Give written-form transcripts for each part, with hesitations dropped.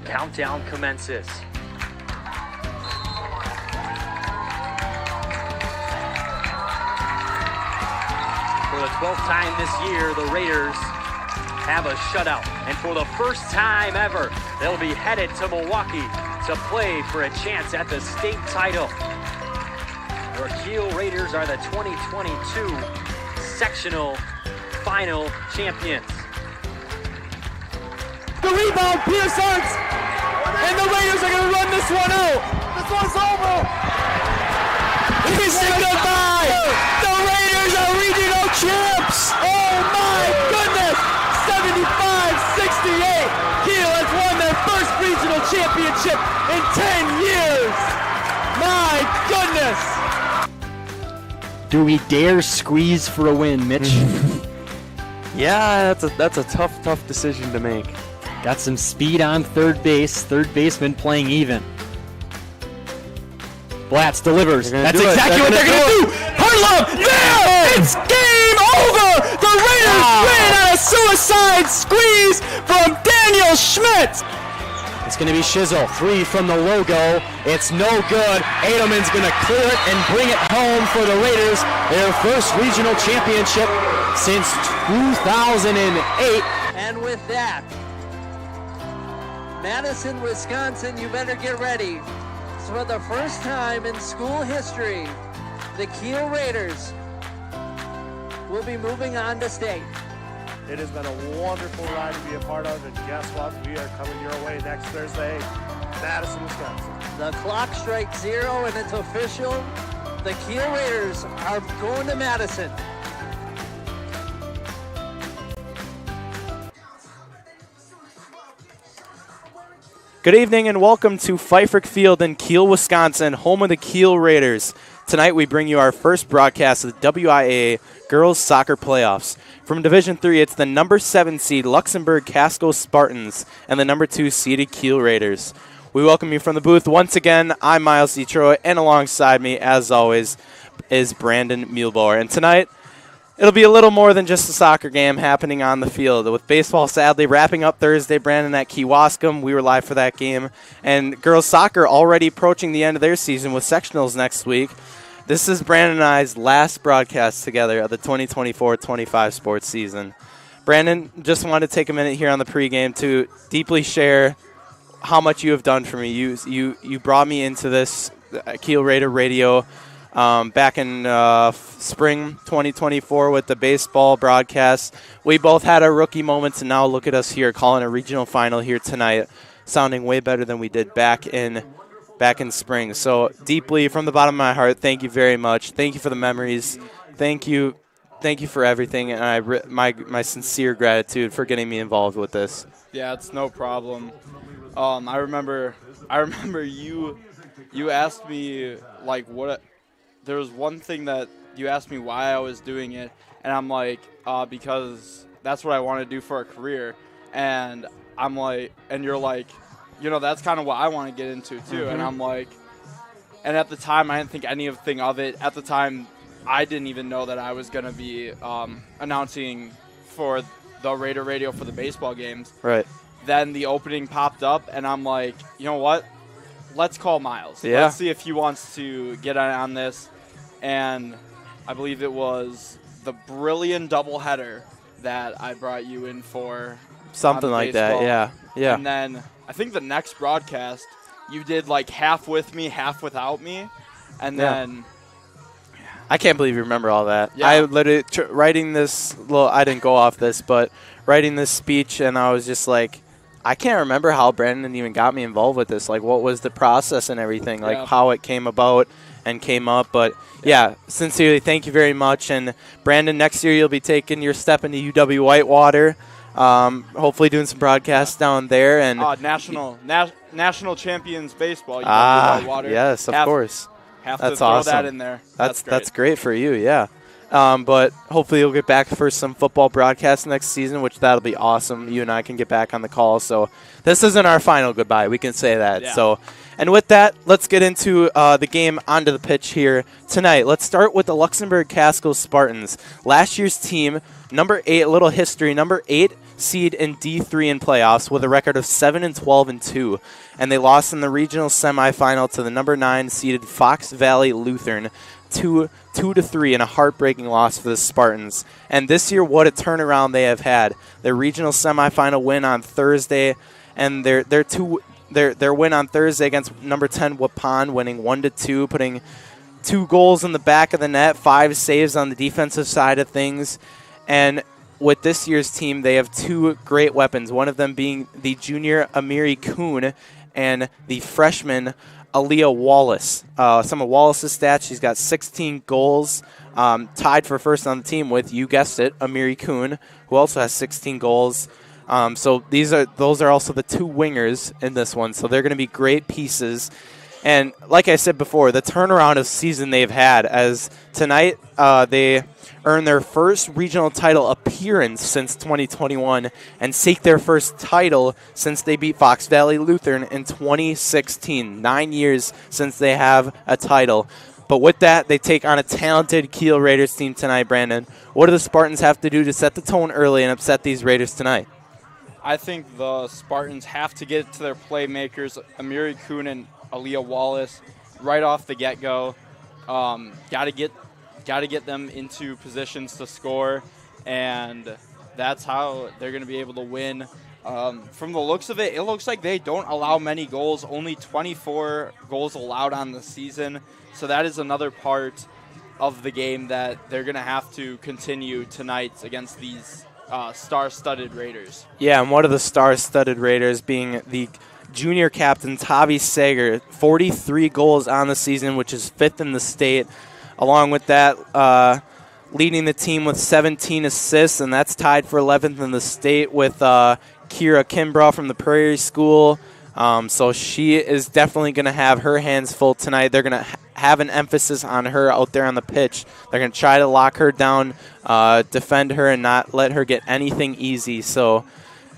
countdown commences. For the 12th time this year, the Raiders have a shutout. And for the first time ever, they'll be headed to Milwaukee to play for a chance at the state title. Your Kiel Raiders are the 2022 sectional final champions. The rebound, Pearsons, and the Raiders are going to run this one out. This one's over. He's saying goodbye. The Raiders are regional champs. Oh my goodness. 75-68. Kiel has won their first regional championship in 10 years. My goodness. Do we dare squeeze for a win, Mitch? Yeah, that's a tough decision to make. Got some speed on third base. Third baseman playing even. Blatz delivers. That's exactly what they're going to do. Harlem, there! It's game over! The Raiders win on a suicide squeeze from Daniel Schmidt. It's going to be Shizzle. 3 from the logo. It's no good. Edelman's going to clear it and bring it home for the Raiders. Their first regional championship since 2008. And with that, Madison, Wisconsin, you better get ready. So for the first time in school history, the Kiel Raiders will be moving on to state. It has been a wonderful ride to be a part of, and guess what? We are coming your way next Thursday, Madison, Wisconsin. The clock strikes 0 and it's official. The Kiel Raiders are going to Madison. Good evening and welcome to Pfeiffer Field in Kiel, Wisconsin, home of the Kiel Raiders. Tonight we bring you our first broadcast of the WIAA Girls Soccer Playoffs. From Division III, it's the number 7 seed Luxemburg-Casco Spartans and the number 2 seeded Kiel Raiders. We welcome you from the booth once again. I'm Miles Detroit, and alongside me, as always, is Brandon Muehlbauer. And tonight, it'll be a little more than just a soccer game happening on the field. With baseball sadly wrapping up Thursday, Brandon, at Kewaskum, we were live for that game. And girls soccer already approaching the end of their season with sectionals next week. This is Brandon and I's last broadcast together of the 2024-25 sports season. Brandon, just wanted to take a minute here on the pregame to deeply share how much you have done for me. You brought me into this Kiel Raider radio back in spring 2024 with the baseball broadcast. We both had our rookie moments, and now look at us here calling a regional final here tonight, sounding way better than we did back in spring. So deeply from the bottom of my heart, thank you very much. Thank you for the memories. Thank you for everything, and my sincere gratitude for getting me involved with this. Yeah, it's no problem. I remember you asked me like what. There was one thing that you asked me why I was doing it, and I'm like, because that's what I want to do for a career. And I'm like, and you're like, that's kind of what I want to get into too. Mm-hmm. And I'm like, and at the time I didn't think anything of it. At the time, I didn't even know that I was going to be announcing for the Raider Radio for the baseball games. Right. Then the opening popped up, and I'm like, you know what? Let's call Miles. Yeah. Let's see if he wants to get on this. And I believe it was the brilliant doubleheader that I brought you in for. Something like that, yeah. And then I think the next broadcast, you did like half with me, half without me. And then... I can't believe you remember all that. Yeah. I literally, writing this, I didn't go off this, but writing this speech, and I was just like, I can't remember how Brandon even got me involved with this. Like, what was the process and everything, like how it came about and came up. But, yeah, sincerely, thank you very much. And, Brandon, next year you'll be taking your step into UW Whitewater, hopefully doing some broadcasts down there. And national champions baseball, UW Whitewater. Yes, of course. Have That's to throw awesome. that in there. That's great for you, yeah. But hopefully you'll get back for some football broadcasts next season, which that'll be awesome. You and I can get back on the call. So this isn't our final goodbye. We can say that. Yeah. So, and with that, let's get into the game onto the pitch here tonight. Let's start with the Luxemburg-Casco Spartans. Last year's team, number 8, a little history, number 8 seed in D3 in playoffs with a record of 7-12-2, and they lost in the regional semifinal to the number 9 seeded Fox Valley Lutheran 2-3 in a heartbreaking loss for the Spartans. And this year, what a turnaround they have had. Their regional semifinal win on Thursday, and their win on Thursday against number 10 Waupun, winning 1-2, putting 2 goals in the back of the net, 5 saves on the defensive side of things. And with this year's team, they have 2 great weapons, one of them being the junior Amiri Kuhn and the freshman Aaliyah Wallace. Some of Wallace's stats, she's got 16 goals, tied for first on the team with, you guessed it, Amiri Kuhn, who also has 16 goals. So those are also the 2 wingers in this one, so they're going to be great pieces. And like I said before, the turnaround of season they've had, as tonight they earned their first regional title appearance since 2021 and seek their first title since they beat Fox Valley Lutheran in 2016. 9 years since they have a title. But with that, they take on a talented Kiel Raiders team tonight, Brandon. What do the Spartans have to do to set the tone early and upset these Raiders tonight? I think the Spartans have to get to their playmakers, Amiri Kuhn and Aaliyah Wallace, right off the get-go. Got to get them into positions to score, and that's how they're going to be able to win. From the looks of it looks like they don't allow many goals, only 24 goals allowed on the season. So that is another part of the game that they're going to have to continue tonight against these star-studded Raiders. Yeah, and one of the star-studded Raiders being the junior captain, Tavi Sager, 43 goals on the season, which is 5th in the state. Along with that, leading the team with 17 assists, and that's tied for 11th in the state with Kira Kimbrough from the Prairie School. So she is definitely going to have her hands full tonight. They're going to have an emphasis on her out there on the pitch. They're going to try to lock her down, defend her, and not let her get anything easy. So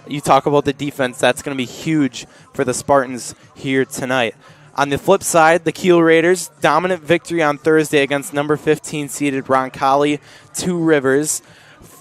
you talk about the defense. That's going to be huge for the Spartans here tonight. On the flip side, the Kiel Raiders, dominant victory on Thursday against number 15 seeded Roncalli, 2 Rivers.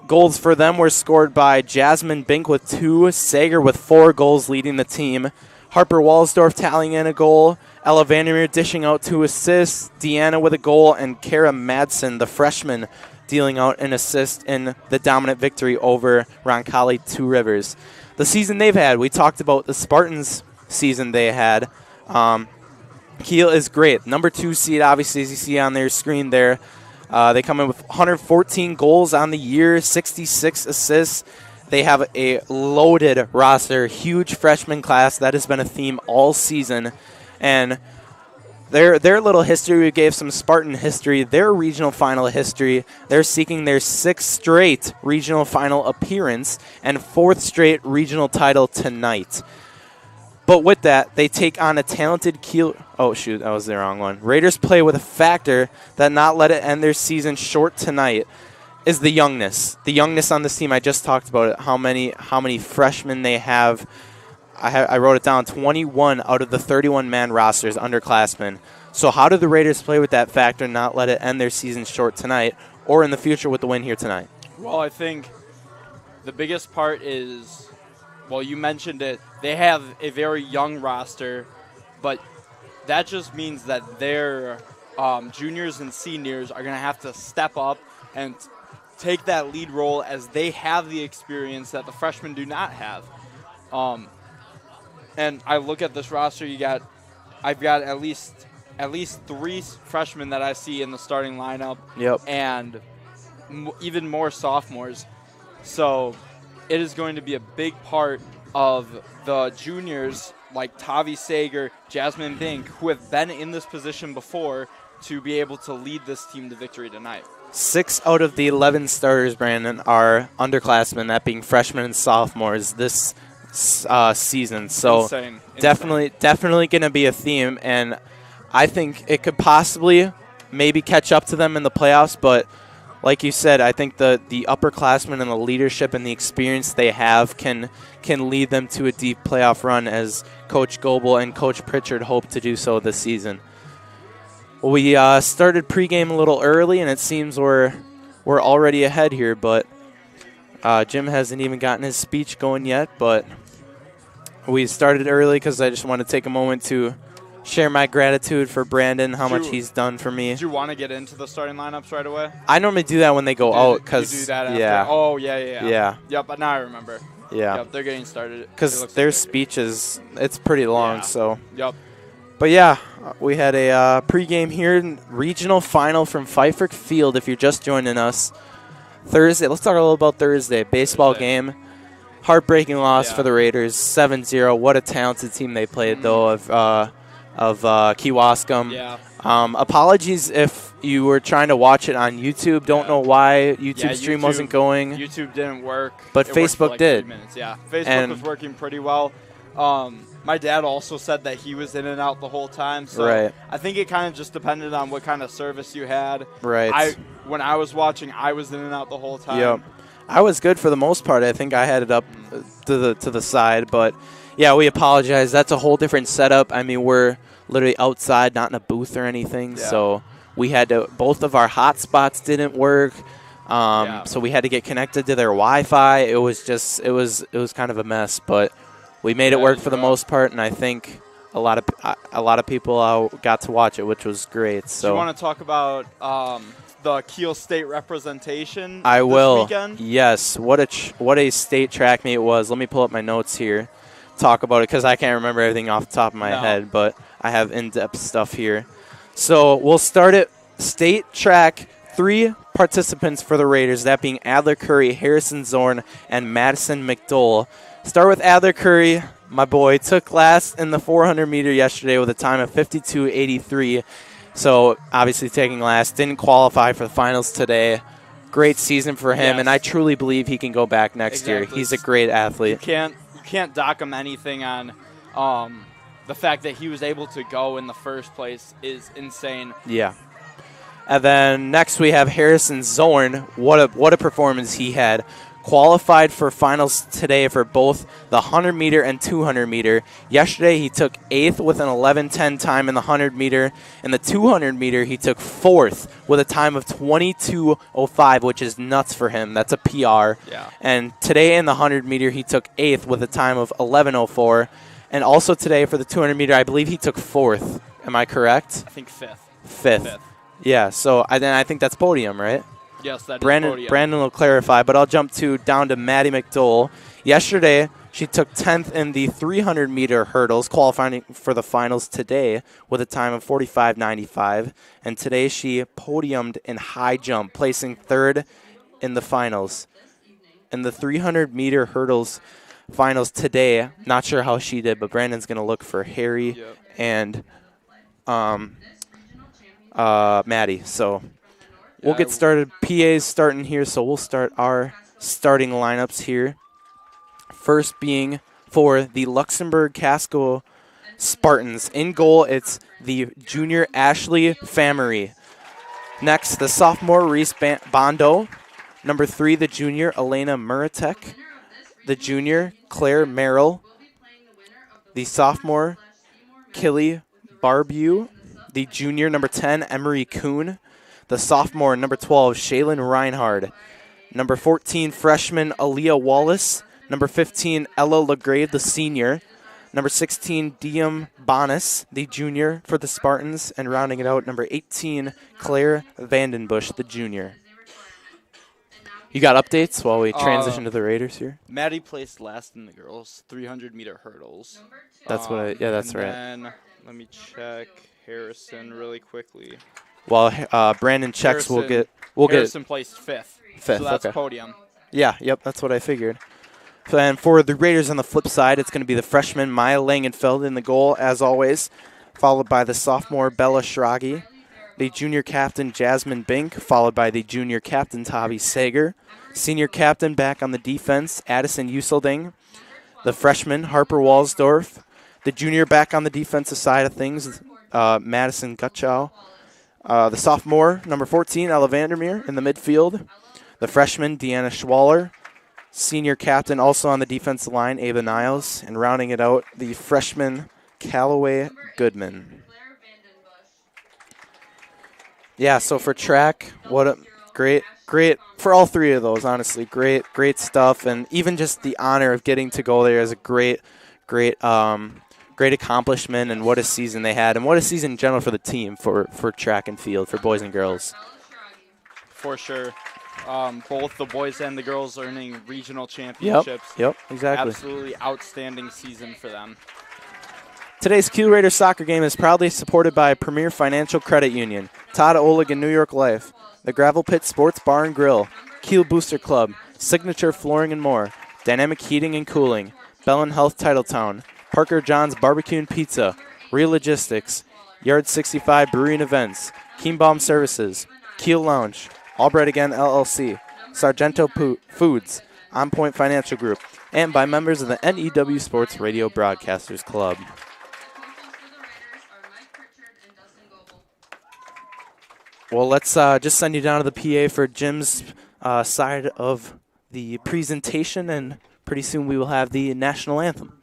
Goals for them were scored by Jasmine Bink with 2, Sager with 4 goals leading the team, Harper Walsdorf tallying in a goal, Ella Vandermeer dishing out 2 assists, Deanna with a goal, and Kara Madsen, the freshman, dealing out an assist in the dominant victory over Roncalli, 2 Rivers. The season they've had, we talked about the Spartans season they had. Kiel is great. Number 2 seed, obviously, as you see on their screen there. They come in with 114 goals on the year, 66 assists. They have a loaded roster, huge freshman class. That has been a theme all season. And their little history, we gave some Spartan history, their regional final history. They're seeking their 6th straight regional final appearance and 4th straight regional title tonight. But with that, they take on a talented Kiel. Oh, shoot, that was the wrong one. Raiders play with a factor that not let it end their season short tonight is the youngness. The youngness on this team, I just talked about it, how many freshmen they have. I wrote it down, 21 out of the 31-man rosters, underclassmen. So how do the Raiders play with that factor and not let it end their season short tonight or in the future with the win here tonight? Well, I think the biggest part is, well, you mentioned it, they have a very young roster, but that just means that their juniors and seniors are going to have to step up and take that lead role as they have the experience that the freshmen do not have. And I look at this roster, I've got at least 3 freshmen that I see in the starting lineup. Yep. And even more sophomores. So it is going to be a big part of the juniors like Tavi Sager, Jasmine Bink, who have been in this position before, to be able to lead this team to victory tonight. 6 out of the 11 starters, Brandon, are underclassmen, that being freshmen and sophomores this season. So Insane. definitely going to be a theme, and I think it could possibly maybe catch up to them in the playoffs, but like you said, I think the upperclassmen and the leadership and the experience they have can lead them to a deep playoff run, as Coach Goebel and Coach Pritchard hope to do so this season. Well, we started pregame a little early, and it seems we're already ahead here, but Jim hasn't even gotten his speech going yet, but we started early because I just want to take a moment to share my gratitude for Brandon, how much he's done for me. Did you want to get into the starting lineups right away? I normally do that when they go out because, you do that after? yeah. Oh, yeah. Yeah. Yep, but now I remember. Yeah. Yep, they're getting started. Because their speech it's pretty long, Yeah. so. Yep. But yeah, we had a pregame here, regional final from Pfeiffer Field. If you're just joining us, Thursday. Let's talk a little about Thursday. Baseball game. Heartbreaking loss for the Raiders, 7-0. What a talented team they played, though, of Kewaskum. Yeah. Apologies if you were trying to watch it on YouTube. Don't know why YouTube stream wasn't going. YouTube didn't work. But it worked for Facebook like did. 3 minutes. Yeah, Facebook was working pretty well. My dad also said that he was in and out the whole time. So I think it kind of just depended on what kind of service you had. Right. When I was watching, I was in and out the whole time. Yep. I was good for the most part. I think I had it up to the side. But, yeah, we apologize. That's a whole different setup. I mean, we're literally outside, not in a booth or anything. Yeah. So we had to – both of our hotspots didn't work. So we had to get connected to their Wi-Fi. It was just – it was kind of a mess. But we made it work for the most part, and I think a lot of people got to watch it, which was great. So Do you want to talk about the Kiel State representation I will. this weekend? Yes. What a state track meet it was. Let me pull up my notes here. Talk about it because I can't remember everything off the top of my head, but I have in-depth stuff here. So we'll start at state track. 3 participants for the Raiders, that being Adler Curry, Harrison Zorn, and Madison McDowell. Start with Adler Curry, my boy. Took last in the 400-meter yesterday with a time of 52.83. So obviously taking last. Didn't qualify for the finals today. Great season for him, and I truly believe he can go back next year. He's a great athlete. You can't dock him anything on the fact that he was able to go in the first place is insane. Yeah. And then next we have Harrison Zorn. What a performance he had. Qualified for finals today for both the 100-meter and 200-meter. Yesterday he took 8th with an 11:10 time in the 100-meter. In the 200-meter he took 4th with a time of 22:05, which is nuts for him. That's a PR. Yeah. And today in the 100-meter he took 8th with a time of 11:04. And also today for the 200-meter, I believe he took 4th. Am I correct? I think 5th. 5th. Yeah, so I think that's podium, right? Yes, that is podium. Brandon will clarify, but I'll jump down to Maddie McDowell. Yesterday, she took 10th in the 300-meter hurdles, qualifying for the finals today with a time of 45.95. And today she podiumed in high jump, placing 3rd in the finals. In the 300-meter hurdles finals today, not sure how she did, but Brandon's going to look for Harry and Maddie. So we'll get started. PA's starting here, so we'll start our starting lineups here. First being for the Luxemburg-Casco Spartans. In goal, it's the junior Ashley Famery. Next, the sophomore Reese Bondo. Number 3, the junior Elena Muratek. The junior Claire Merrill. The sophomore Killy Barbew. The junior number 10 Emery Kuhn. The sophomore number 12 Shaylin Reinhard. Number 14 freshman Aaliyah Wallace. Number 15 Ella Lagrade, the senior. Number 16 Diem Bonas, the junior for the Spartans. And rounding it out, number 18 Claire Vandenbush, the junior. You got updates while we transition to the Raiders here? Maddie placed last in the girls' 300-meter hurdles. That's what that's right. And then let me check Harrison really quickly. While Brandon checks, Harrison placed 5th. 5th, so that's okay. podium. Yeah, yep, that's what I figured. And for the Raiders on the flip side, it's going to be the freshman Maya Langenfeld in the goal, as always, followed by the sophomore Bella Schragi, the junior captain Jasmine Bink, followed by the junior captain Tavi Sager, senior captain back on the defense Addison Uselding, the freshman Harper Walsdorf, the junior back on the defensive side of things Madison Gutchow, the sophomore number 14 Ella Vandermeer in the midfield, the freshman Deanna Schwaller, senior captain also on the defensive line Ava Niles, and rounding it out the freshman Callaway Goodman. Yeah, so for track, what a great great for all three of those, honestly. Great stuff. And even just the honor of getting to go there is a great accomplishment, and what a season they had, and what a season in general for the team, for track and field, for boys and girls. For sure. Both the boys and the girls earning regional championships. Yep, exactly. Absolutely outstanding season for them. Today's Kiel Raiders soccer game is proudly supported by Premier Financial Credit Union, Todd Oleg and New York Life, the Gravel Pit Sports Bar and Grill, Kiel Booster Club, Signature Flooring and More, Dynamic Heating and Cooling, Bellin Health Titletown, Parker John's Barbecue and Pizza, Real Logistics, Yard 65 Brewery and Events, Kienbaum Services, Kiel Lounge, Albright Again LLC, Sargento Foods, On Point Financial Group, and by members of the NEW Sports Radio Broadcasters Club. Well, let's just send you down to the PA for Jim's side of the presentation, and pretty soon we will have the national anthem.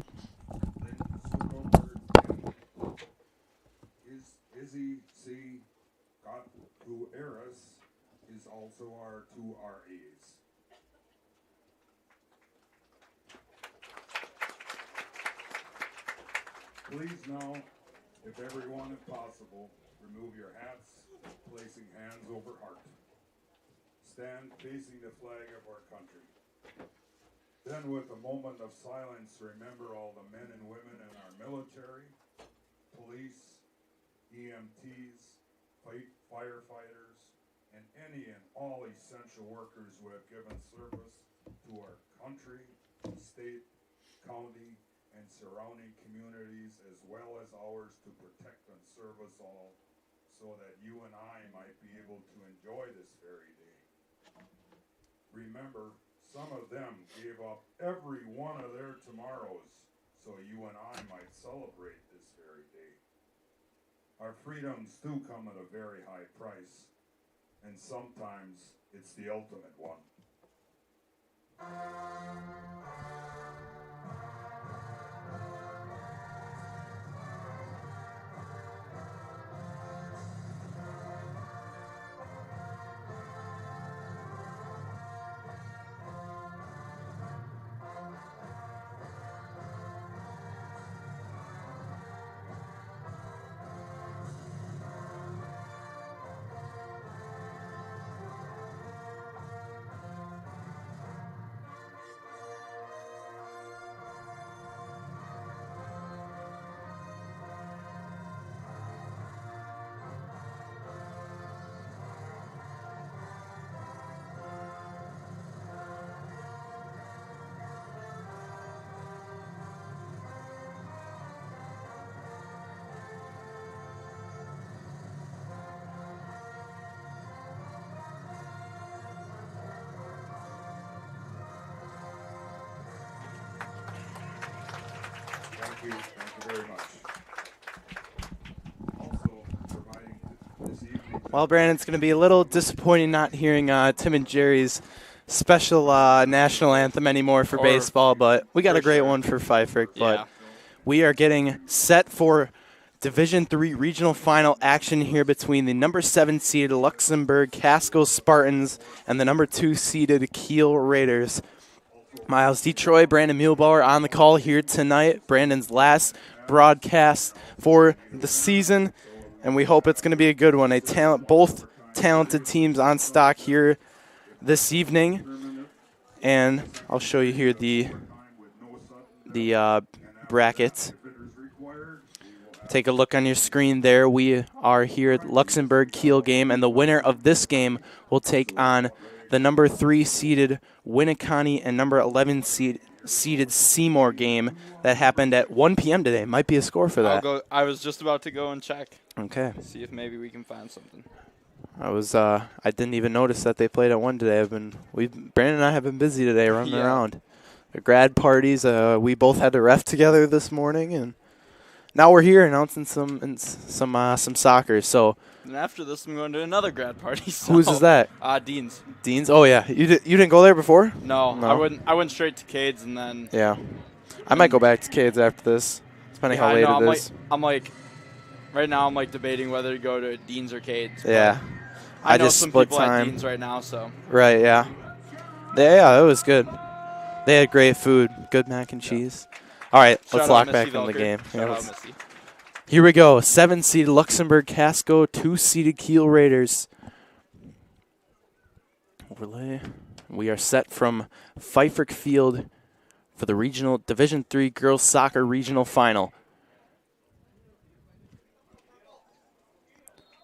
Izzy C. Gutierrez is also our two RAs. Please now, if everyone if possible, remove your hats, placing hands over heart. Stand facing the flag of our country. Then with a moment of silence, remember all the men and women in our military, police, EMTs, firefighters, and any and all essential workers who have given service to our country, state, county, and surrounding communities, as well as ours, to protect and serve us all, so that you and I might be able to enjoy this very day. Remember, some of them gave up every one of their tomorrows so you and I might celebrate this very day. Our freedoms do come at a very high price, and sometimes it's the ultimate one. Thank you very much. Also providing this evening. Well, Brandon, it's going to be a little disappointing not hearing Tim and Jerry's special national anthem anymore for baseball, but we got a great one for Pfeiffer. But we are getting set for Division III regional final action here between the number 7 seeded Luxemburg-Casco Spartans and the number 2 seeded Kiel Raiders. Miles Detroit, Brandon Muehlbauer on the call here tonight. Brandon's last broadcast for the season, and we hope it's going to be a good one. Both talented teams on stock here this evening, and I'll show you here the brackets. Take a look on your screen there. We are here at Luxemburg-Kiel game, and the winner of this game will take on the number 3 seeded Winnicott and number 11 seeded Seymour game that happened at 1 p.m. today. Might be a score for that. I was just about to go and check. Okay. See if maybe we can find something. I didn't even notice that they played at 1 today. Brandon and I have been busy today running around. The grad parties, we both had to ref together this morning, and now we're here announcing some soccer. So. And after this, I'm going to another grad party. So. Whose is that? Dean's. Dean's? Oh, yeah. You didn't go there before? No. I went straight to Cade's and then. Yeah. I might go back to Cade's after this, depending how late it is. I'm like, right now I'm like debating whether to go to Dean's or Cade's. Yeah. I know just some split people at time. Dean's right now, so. Right, yeah. Yeah, it was good. They had great food, good mac and cheese. All right, Shout let's out lock Missy back in the Velker. game. Shout out Missy. Here we go. 7-seeded Luxemburg-Casco, 2-seeded Kiel Raiders. Overlay. We are set from Pfeiffer Field for the regional Division III girls soccer regional final.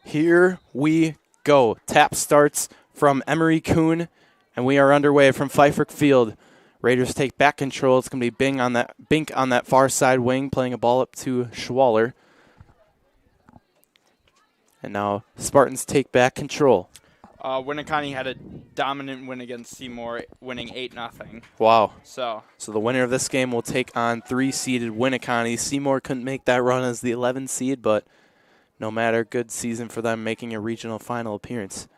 Here we go. Tap starts from Emery Kuhn, and we are underway from Pfeiffer Field. Raiders take back control. It's going to be Bink on that far side wing, playing a ball up to Schwaller. And now Spartans take back control. Winnicott had a dominant win against Seymour, winning 8-0. Wow. So the winner of this game will take on 3-seeded Winnicott. Seymour couldn't make that run as the 11 seed, but no matter, good season for them making a regional final appearance.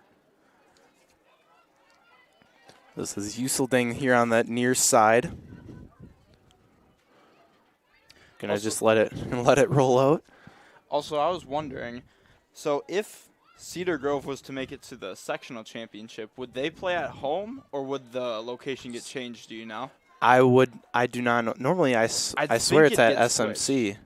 This is Uselding here on that near side. Gonna just let it roll out. Also, I was wondering, so if Cedar Grove was to make it to the sectional championship, would they play at home or would the location get changed? Do you know? I do not know. Normally, I swear it's at SMC.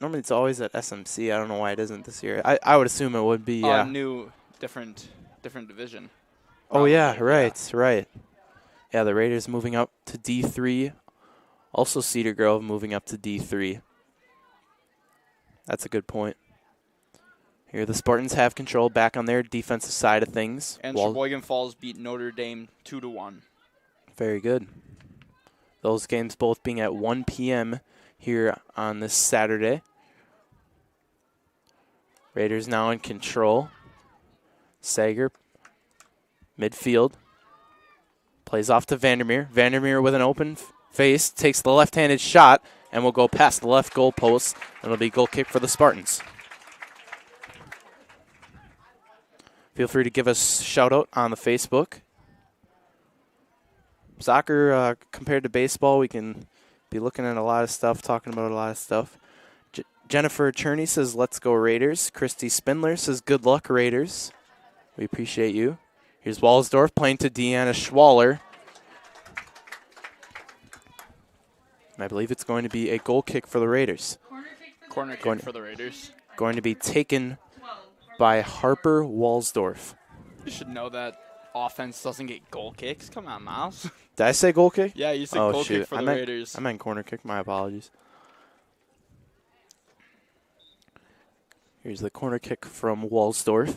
Normally, it's always at SMC. I don't know why it isn't this year. I would assume it would be, yeah. New, different division. Oh, yeah, right. Yeah, the Raiders moving up to D3. Also, Cedar Grove moving up to D3. That's a good point. Here, the Spartans have control back on their defensive side of things. And Sheboygan Falls beat Notre Dame 2-1. Very good. Those games both being at 1 p.m. here on this Saturday. Raiders now in control. Sager, midfield. Plays off to Vandermeer. Vandermeer with an open face, takes the left-handed shot, and will go past the left goal post. It'll be goal kick for the Spartans. Feel free to give us a shout-out on the Facebook. Soccer, compared to baseball, we can be looking at a lot of stuff, talking about a lot of stuff. Jennifer Cherney says, let's go Raiders. Christy Spindler says, good luck, Raiders. We appreciate you. Here's Walsdorf playing to Deanna Schwaller. And I believe it's going to be a goal kick for the Raiders. Corner kick for the Raiders. Going to be taken by Harper Walsdorf. You should know that offense doesn't get goal kicks. Come on, Miles. Did I say goal kick? Yeah, you said goal kick for the Raiders. I meant corner kick. My apologies. Here's the corner kick from Walsdorf.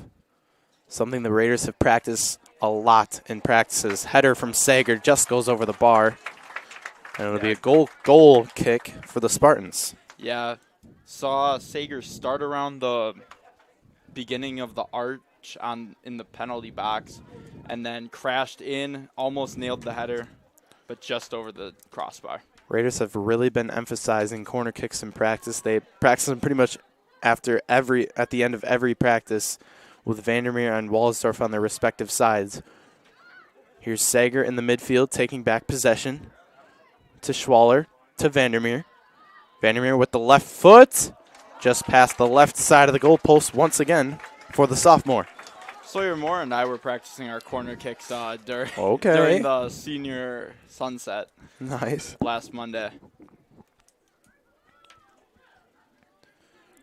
Something the Raiders have practiced a lot in practices. Header from Sager just goes over the bar. And it'll be a goal kick for the Spartans. Yeah. Saw Sager start around the beginning of the arch in the penalty box and then crashed in, almost nailed the header, but just over the crossbar. Raiders have really been emphasizing corner kicks in practice. They practice them pretty much at the end of every practice, with Vandermeer and Walsdorf on their respective sides. Here's Sager in the midfield taking back possession to Schwaller, to Vandermeer. Vandermeer with the left foot, just past the left side of the goalpost once again for the sophomore. Sawyer Moore and I were practicing our corner kicks during the senior sunset. Nice. Last Monday.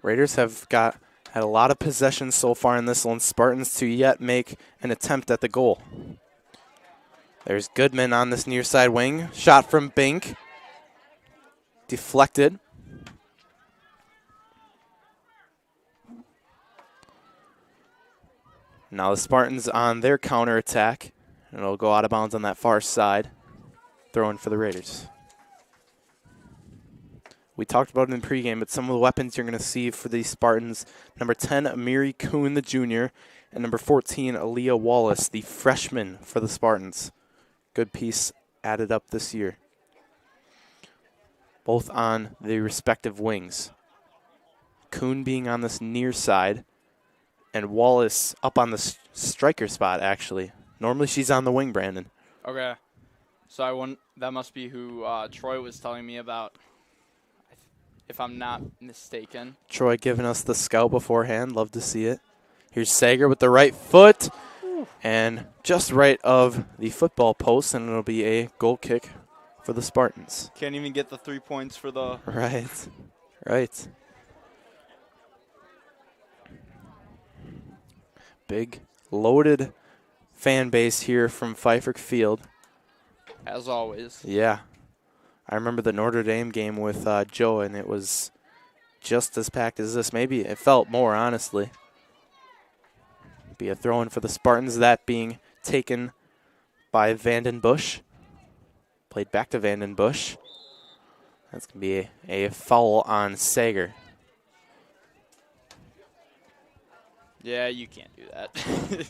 Raiders have had a lot of possession so far in this one. Spartans to yet make an attempt at the goal. There's Goodman on this near side wing. Shot from Bink. Deflected. Now the Spartans on their counterattack. And it'll go out of bounds on that far side. Throw-in for the Raiders. We talked about it in pregame, but some of the weapons you're going to see for the Spartans, number 10, Amiri Kuhn, the junior, and number 14, Aaliyah Wallace, the freshman for the Spartans. Good piece added up this year. Both on the respective wings. Kuhn being on this near side, and Wallace up on the striker spot, actually. Normally she's on the wing, Brandon. Okay. So that must be who Troy was telling me about, if I'm not mistaken. Troy giving us the scout beforehand. Love to see it. Here's Sager with the right foot. And just right of the football post, and it'll be a goal kick for the Spartans. Can't even get the 3 points for the... Right. Big, loaded fan base here from Pfeiffer Field. As always. Yeah. I remember the Notre Dame game with Joe, and it was just as packed as this. Maybe it felt more, honestly. Be a throw-in for the Spartans, that being taken by Vanden Bush. Played back to Vanden Bush. That's going to be a foul on Sager. Yeah, you can't do that.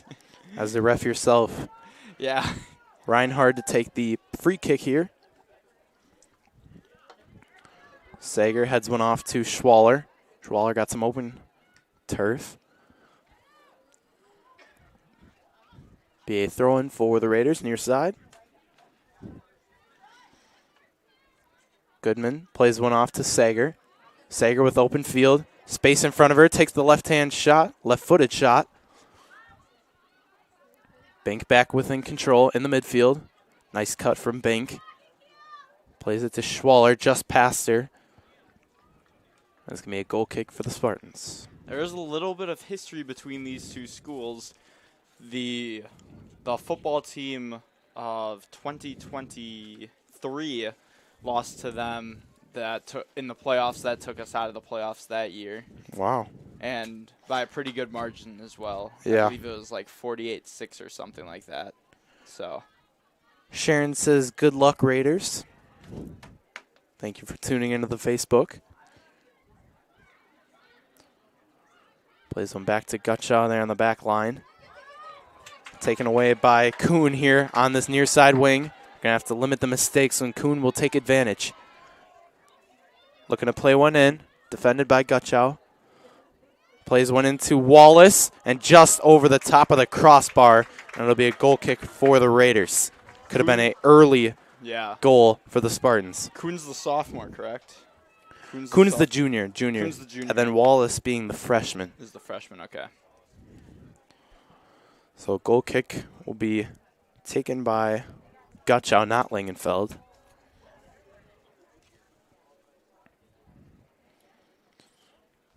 As the ref yourself. Yeah. Reinhard to take the free kick here. Sager heads one off to Schwaller. Schwaller got some open turf. Be a throw-in for the Raiders near side. Goodman plays one off to Sager. Sager with open field. Space in front of her. Takes the left-hand shot. Left-footed shot. Bank back within control in the midfield. Nice cut from Bank. Plays it to Schwaller just past her. That's going to be a goal kick for the Spartans. There is a little bit of history between these two schools. The football team of 2023 lost to them in the playoffs. That took us out of the playoffs that year. Wow. And by a pretty good margin as well. Yeah. I believe it was like 48-6 or something like that. So. Sharon says, good luck, Raiders. Thank you for tuning into the Facebook. Plays one back to Gutschau there on the back line. Taken away by Kuhn here on this near side wing. Going to have to limit the mistakes, and Kuhn will take advantage. Looking to play one in. Defended by Gutschau. Plays one into Wallace, and just over the top of the crossbar. And it'll be a goal kick for the Raiders. Could have been an early goal for the Spartans. Kuhn's the sophomore, correct? Kuhn's the junior. Kuhn's the junior. And then Wallace being the freshman. Is the freshman, okay. So goal kick will be taken by Gutschau, not Langenfeld.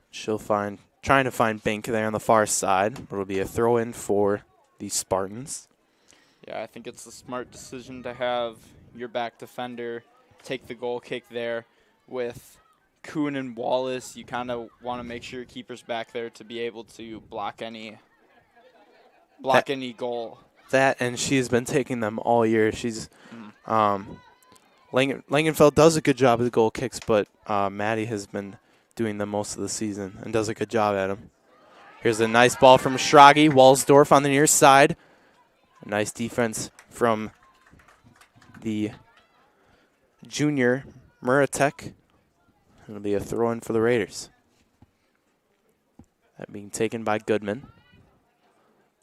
She'll trying to find Bank there on the far side. It'll be a throw-in for the Spartans. Yeah, I think it's a smart decision to have your back defender take the goal kick there. With Kuhn and Wallace, you kind of want to make sure your keeper's back there to be able to block any goal. That, and she's been taking them all year. She's Langenfeld does a good job with goal kicks, but Maddie has been doing them most of the season and does a good job at them. Here's a nice ball from Schragi. Walsdorf on the near side. A nice defense from the junior Muratek. It'll be a throw-in for the Raiders. That being taken by Goodman.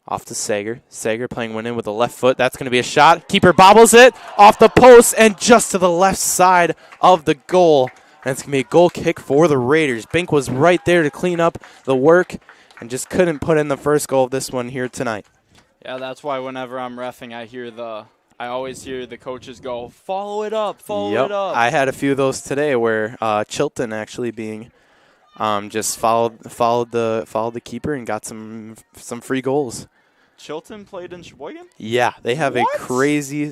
Off to Sager. Sager playing one in with the left foot. That's going to be a shot. Keeper bobbles it off the post and just to the left side of the goal. And it's going to be a goal kick for the Raiders. Bink was right there to clean up the work and just couldn't put in the first goal of this one here tonight. Yeah, that's why whenever I'm reffing, I always hear the coaches go, follow it up, follow it up. I had a few of those today where Chilton actually being just followed the keeper and got some free goals. Chilton played in Sheboygan? Yeah, they have a crazy,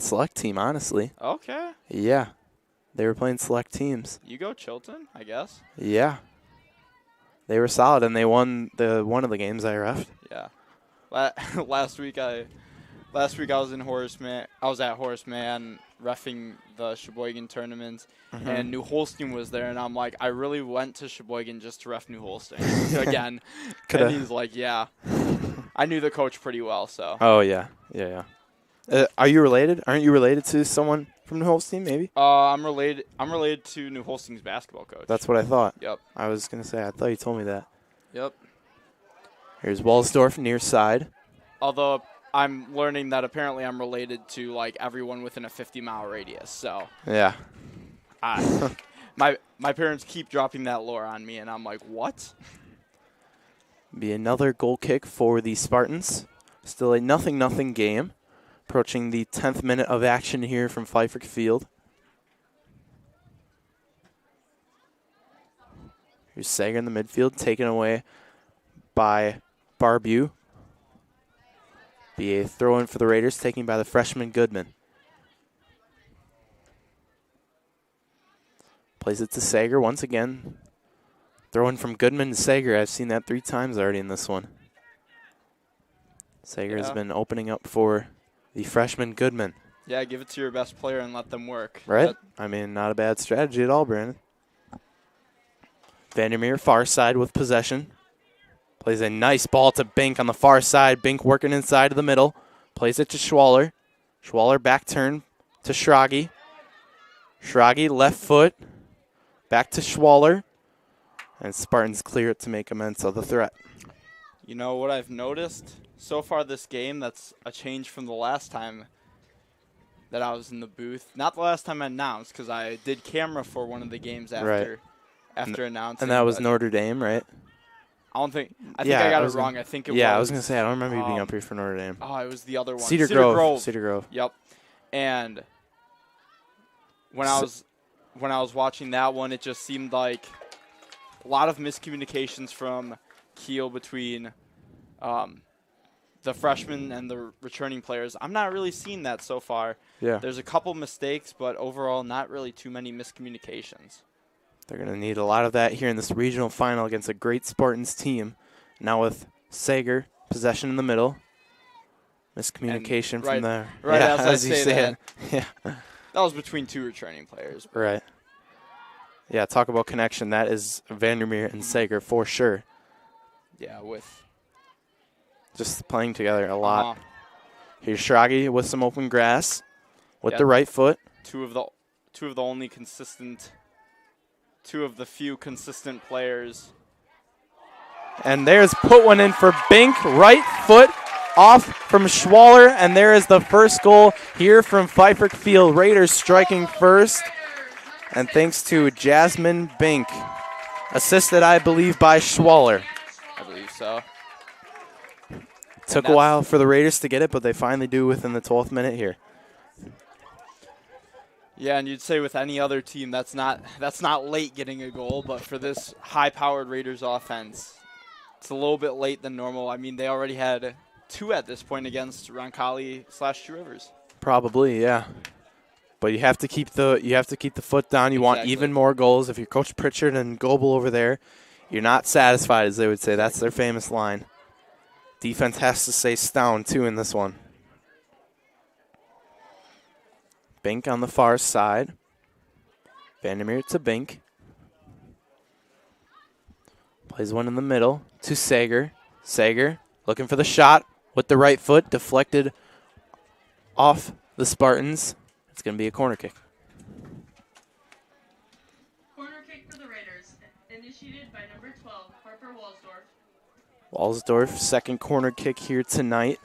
select team, honestly. Okay. Yeah, they were playing select teams. You go Chilton, I guess. Yeah. They were solid, and they won one of the games I reffed. Yeah. Last week I was in Horace Mann. I was at Horace Mann reffing the Sheboygan tournament, and New Holstein was there, and I'm like, I really went to Sheboygan just to ref New Holstein again. And he's like, yeah. I knew the coach pretty well, so. Oh yeah. Are you related? Aren't you related to someone from New Holstein? Maybe. I'm related to New Holstein's basketball coach. That's what I thought. Yep. I was gonna say. I thought you told me that. Yep. Here's Walsdorf near side. Although I'm learning that apparently I'm related to like everyone within a 50-mile radius. So. Yeah. My parents keep dropping that lore on me, and I'm like, what? Be another goal kick for the Spartans. Still a 0-0 game. Approaching the 10th minute of action here from Pfeiffer Field. Here's Sager in the midfield, taken away by Barbew. Be a throw-in for the Raiders, taken by the freshman Goodman. Plays it to Sager once again. Throw-in from Goodman to Sager. I've seen that 3 times already in this one. Sager has been opening up for the freshman Goodman. Yeah, give it to your best player and let them work. Right? I mean, not a bad strategy at all, Brandon. Vandermeer, far side with possession. Plays a nice ball to Bink on the far side. Bink working inside of the middle. Plays it to Schwaller. Schwaller back turn to Schragi. Schragi left foot. Back to Schwaller. And Spartans clear it to make amends of the threat. You know what I've noticed so far this game, that's a change from the last time that I was in the booth. Not the last time I announced, because I did camera for one of the games after announcing. And that was Notre Dame, right? I think I got it wrong. I think it was. Yeah, I was going to say, I don't remember you being up here for Notre Dame. Oh, it was the other one. Cedar Grove. Cedar Grove. Yep. And when I was watching that one, it just seemed like a lot of miscommunications from Kiel between the freshmen and the returning players. I'm not really seeing that so far. Yeah. There's a couple mistakes, but overall not really too many miscommunications. They're going to need a lot of that here in this regional final against a great Spartans team. Now with Sager, possession in the middle. Miscommunication from there. Right, yeah, as you say that. Yeah. That was between 2 returning players. Right. Yeah, talk about connection. That is Vandermeer and Sager for sure. Yeah, with just playing together a lot. Here's Schragi with some open grass with the right foot. Two of the few consistent players. And there's put one in for Bink, right foot off from Schwaller, and there is the first goal here from Pfeiffer Field. Raiders striking first, and thanks to Jasmine Bink, assisted, I believe, by Schwaller. I believe so. Took a while for the Raiders to get it, but they finally do within the 12th minute here. Yeah, and you'd say with any other team that's not late getting a goal, but for this high-powered Raiders offense, it's a little bit late than normal. I mean, they already had 2 at this point against Roncalli/Two Rivers. Probably, yeah. But you have to keep the foot down. You want even more goals. If you're Coach Pritchard and Goebel over there, you're not satisfied, as they would say. That's their famous line. Defense has to stay sound, too, in this one. Bink on the far side. Vandermeer to Bink. Plays one in the middle to Sager. Sager looking for the shot with the right foot. Deflected off the Spartans. It's going to be a corner kick. Corner kick for the Raiders, initiated by number 12, Harper Walsdorf. Walsdorf, second corner kick here tonight.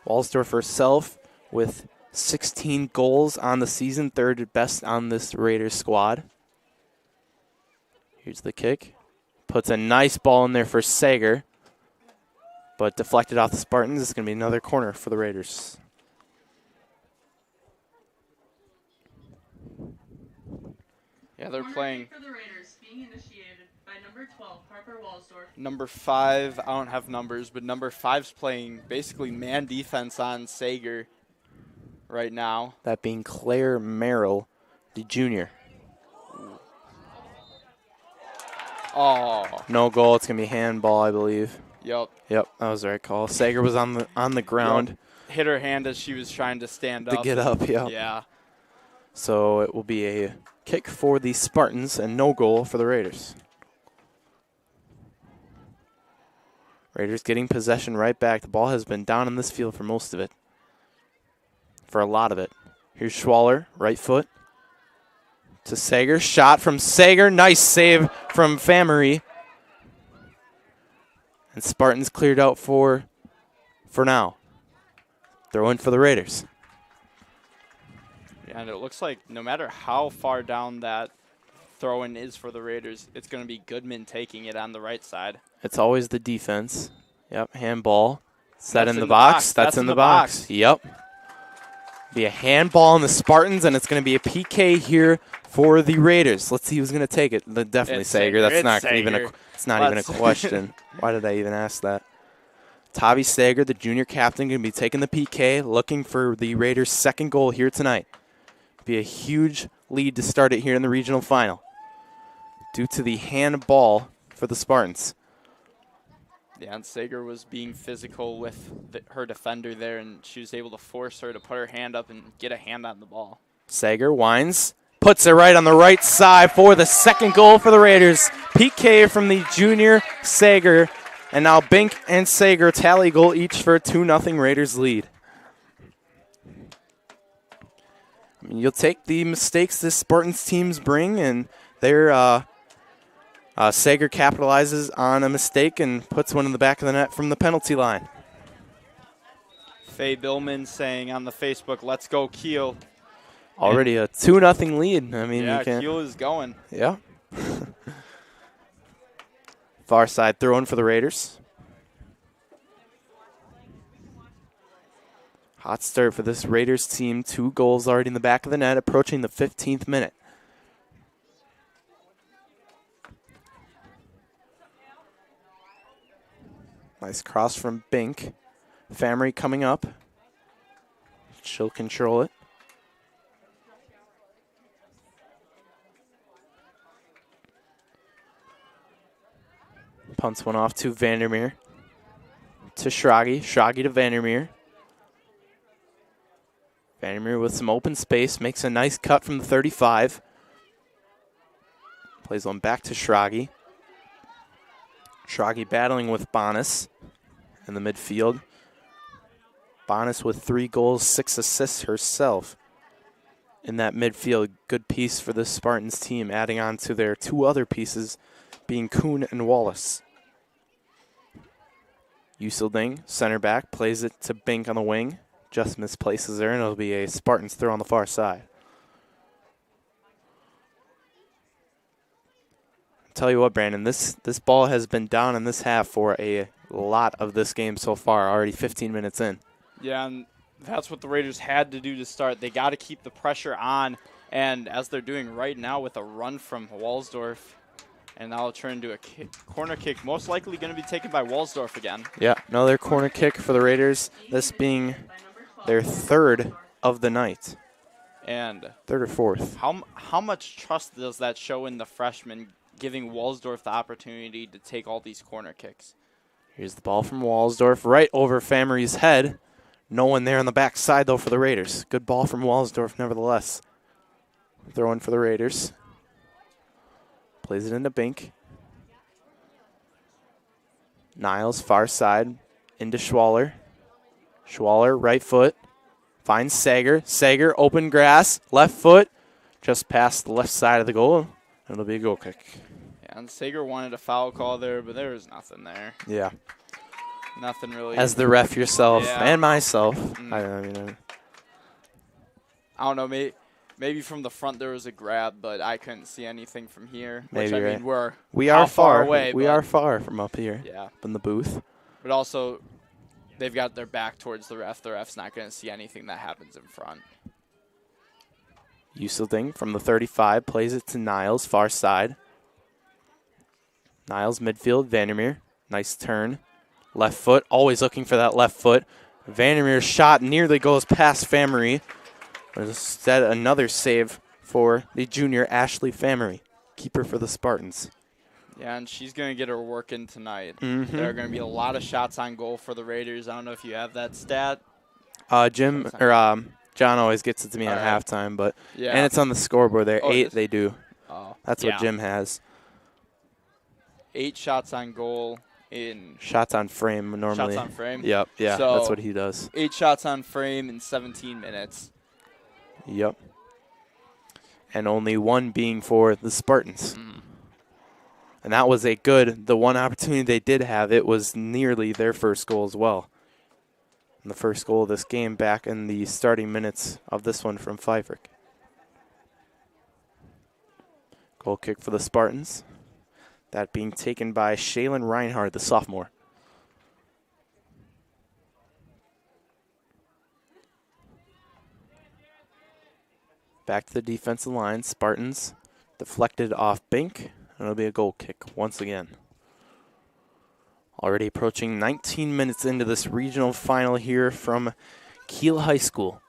Walsdorf herself with 16 goals on the season, third best on this Raiders squad. Here's the kick. Puts a nice ball in there for Sager, but deflected off the Spartans. It's going to be another corner for the Raiders. Yeah, they're playing. For the Raiders, being initiated by number 12, Harper Walsdorf. Number 5, I don't have numbers, but number 5's playing basically man defense on Sager right now. That being Claire Merrill, the junior. Oh. No goal. It's going to be handball, I believe. Yep, that was the right call. Sager was on the ground. Yep. Hit her hand as she was trying to stand up. To get up, Yeah. So it will be a kick for the Spartans and no goal for the Raiders. Raiders getting possession right back. The ball has been down in this field for most of it. For a lot of it. Here's Schwaller, right foot. To Sager. Shot from Sager. Nice save from Famery. And Spartans cleared out for now. Throw in for the Raiders. And it looks like no matter how far down that throw-in is for the Raiders. It's going to be Goodman taking it on the right side. It's always the defense. Yep, handball. Set That's in the box. That's in the box. Yep. Be a handball on the Spartans, and it's going to be a PK here for the Raiders. Let's see who's going to take it. Definitely It's Sager. Sager. That's not It's even Sager. it's not even a question. Why did I even ask that? Tavi Sager, the junior captain, going to be taking the PK, looking for the Raiders' second goal here tonight. Be a huge lead to start it here in the regional final due to the handball for the Spartans. Yeah, and Sager was being physical with her defender there, and she was able to force her to put her hand up and get a hand on the ball. Sager winds, puts it right on the right side for the second goal for the Raiders. PK from the junior Sager. And now Bink and Sager tally goal each for a 2-0 Raiders lead. I mean, you'll take the mistakes this Spartans teams bring, and their Sager capitalizes on a mistake and puts one in the back of the net from the penalty line. Faye Billman saying on the Facebook, "Let's go Kiel." Already a 2-0 lead. I mean, Yeah, you can't. Kiel is going. Yeah. Far side throw in for the Raiders. Hot start for this Raiders team. 2 goals already in the back of the net, approaching the 15th minute. Nice cross from Bink. Famry coming up. She'll control it. Punts one off to Vandermeer. To Schrage. Schrage to Vandermeer. Vandermeer with some open space. Makes a nice cut from the 35. Plays one back to Schrage. Schrage battling with Bonas in the midfield. Bonas with 3 goals, 6 assists herself in that midfield. Good piece for the Spartans team, adding on to their 2 other pieces being Kuhn and Wallace. Usilding, center back, plays it to Bink on the wing. Just misplaces her, and it'll be a Spartans throw on the far side. Tell you what, Brandon, this ball has been down in this half for a lot of this game so far, already 15 minutes in. Yeah, and that's what the Raiders had to do to start. They got to keep the pressure on, and as they're doing right now with a run from Walsdorf, and now it'll turn into a corner kick, most likely going to be taken by Walsdorf again. Yeah, another corner kick for the Raiders, this being their 3rd of the night. And 3rd or 4th. How much trust does that show in the freshman, giving Walsdorf the opportunity to take all these corner kicks? Here's the ball from Walsdorf, right over Famry's head. No one there on the back side, though, for the Raiders. Good ball from Walsdorf, nevertheless. Throw in for the Raiders. Plays it into Bink. Niles, far side, into Schwaller. Schwaller, right foot. Finds Sager. Sager, open grass, left foot. Just past the left side of the goal. It'll be a goal kick. Yeah, and Sager wanted a foul call there, but there was nothing there. Yeah. Nothing really. As the ref yourself and myself. I don't know. Maybe from the front there was a grab, but I couldn't see anything from here. Maybe, which, I right. mean, we are far away. We are far from up here. Yeah. From the booth. But also, they've got their back towards the ref. The ref's not going to see anything that happens in front. Usilding from the 35 plays it to Niles, far side. Niles midfield, Vandermeer. Nice turn. Left foot, always looking for that left foot. Vandermeer's shot nearly goes past Famry. Instead, another save for the junior Ashley Famry, keeper for the Spartans. Yeah, and she's going to get her work in tonight. Mm-hmm. There are going to be a lot of shots on goal for the Raiders. I don't know if you have that stat. John always gets it to me at halftime, but and it's on the scoreboard there. 8 they do. Oh, That's what Jim has. 8 shots on goal in shots on frame normally. Shots on frame. Yep, yeah, so that's what he does. 8 shots on frame in 17 minutes. Yep. And only 1 being for the Spartans. And that was the one opportunity they did have, it was nearly their first goal as well. And the first goal of this game back in the starting minutes of this one from Pfeiffer. Goal kick for the Spartans. That being taken by Shaylin Reinhardt, the sophomore. Back to the defensive line. Spartans deflected off Bink. And it'll be a goal kick once again. Already approaching 19 minutes into this regional final here from Kiel High School.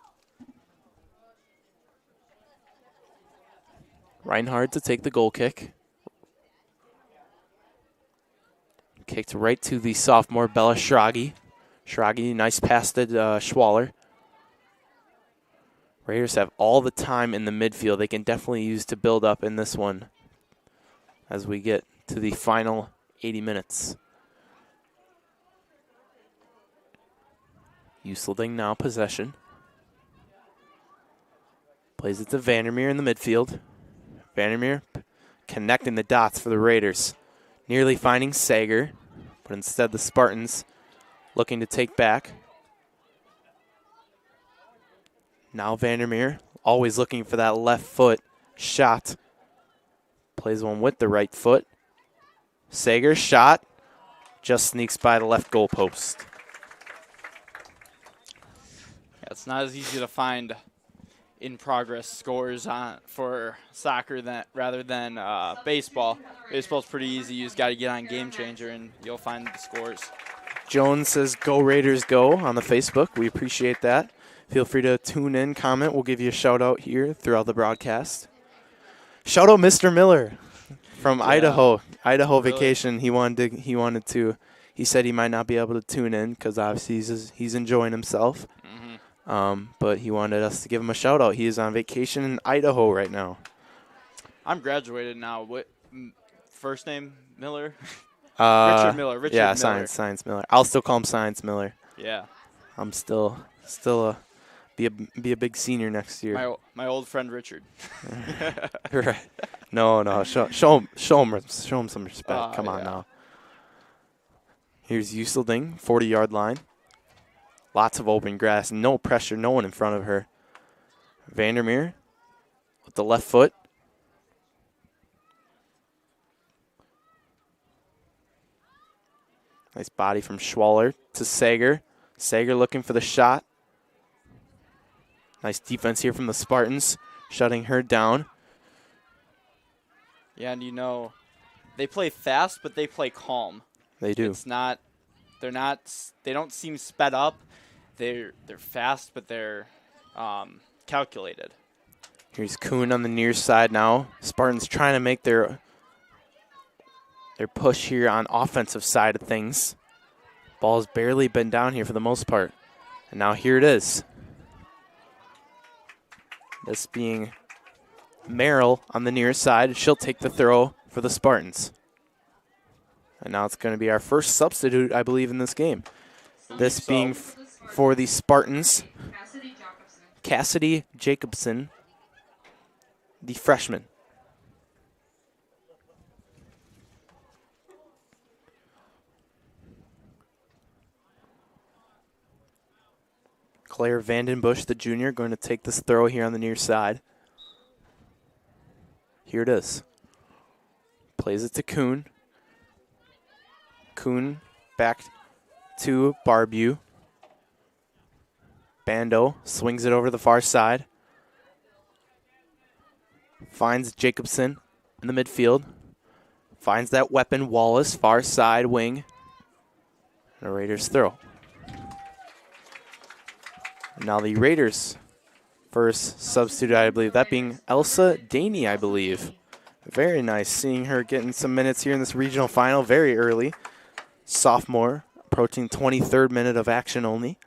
Reinhardt to take the goal kick. Kicked right to the sophomore, Bella Schragi. Schragi, nice pass to Schwaller. Raiders have all the time in the midfield they can definitely use to build up in this one as we get to the final 80 minutes. Usilding now possession. Plays it to Vandermeer in the midfield. Vandermeer connecting the dots for the Raiders. Nearly finding Sager, but instead the Spartans looking to take back. Now Vandermeer, always looking for that left foot shot. Plays one with the right foot. Sager's shot just sneaks by the left goal post. Yeah, it's not as easy to find in-progress scores for soccer rather than baseball. Baseball's pretty easy. You just got to get on Game Changer, and you'll find the scores. Jones says, "Go Raiders, go" on the Facebook. We appreciate that. Feel free to tune in, comment. We'll give you a shout-out here throughout the broadcast. Shout-out Mr. Miller from Idaho. Idaho Really? vacation. He said he might not be able to tune in because obviously he's enjoying himself. But he wanted us to give him a shout-out. He is on vacation in Idaho right now. I'm graduated now. What first name? Miller? Richard Miller. Richard Miller. Science Miller. I'll still call him Science Miller. Yeah. I'm still be a big senior next year. My old friend Richard. Right. No. Show him some respect. Come on now. Here's Usilding, 40-yard line. Lots of open grass, no pressure, no one in front of her. Vandermeer with the left foot. Nice body from Schwaller to Sager. Sager looking for the shot. Nice defense here from the Spartans, shutting her down. Yeah, and they play fast, but they play calm. They do. They don't seem sped up. They're fast, but they're calculated. Here's Kuhn on the near side now. Spartans trying to make their push here on offensive side of things. Ball's barely been down here for the most part. And now here it is. This being Merrill on the near side. She'll take the throw for the Spartans. And now it's going to be our first substitute, I believe, in this game. This being for the Spartans, Cassidy Jacobson, the freshman. Claire Vandenbush, the junior, going to take this throw here on the near side. Here it is. Plays it to Kuhn. Kuhn back to Barbew. Bando swings it over the far side. Finds Jacobson in the midfield. Finds that weapon, Wallace, far side wing. And a Raiders throw. And now the Raiders' first substitute, I believe, that being Elsa Daney, I believe. Very nice seeing her getting some minutes here in this regional final very early. Sophomore, approaching 23rd minute of action only.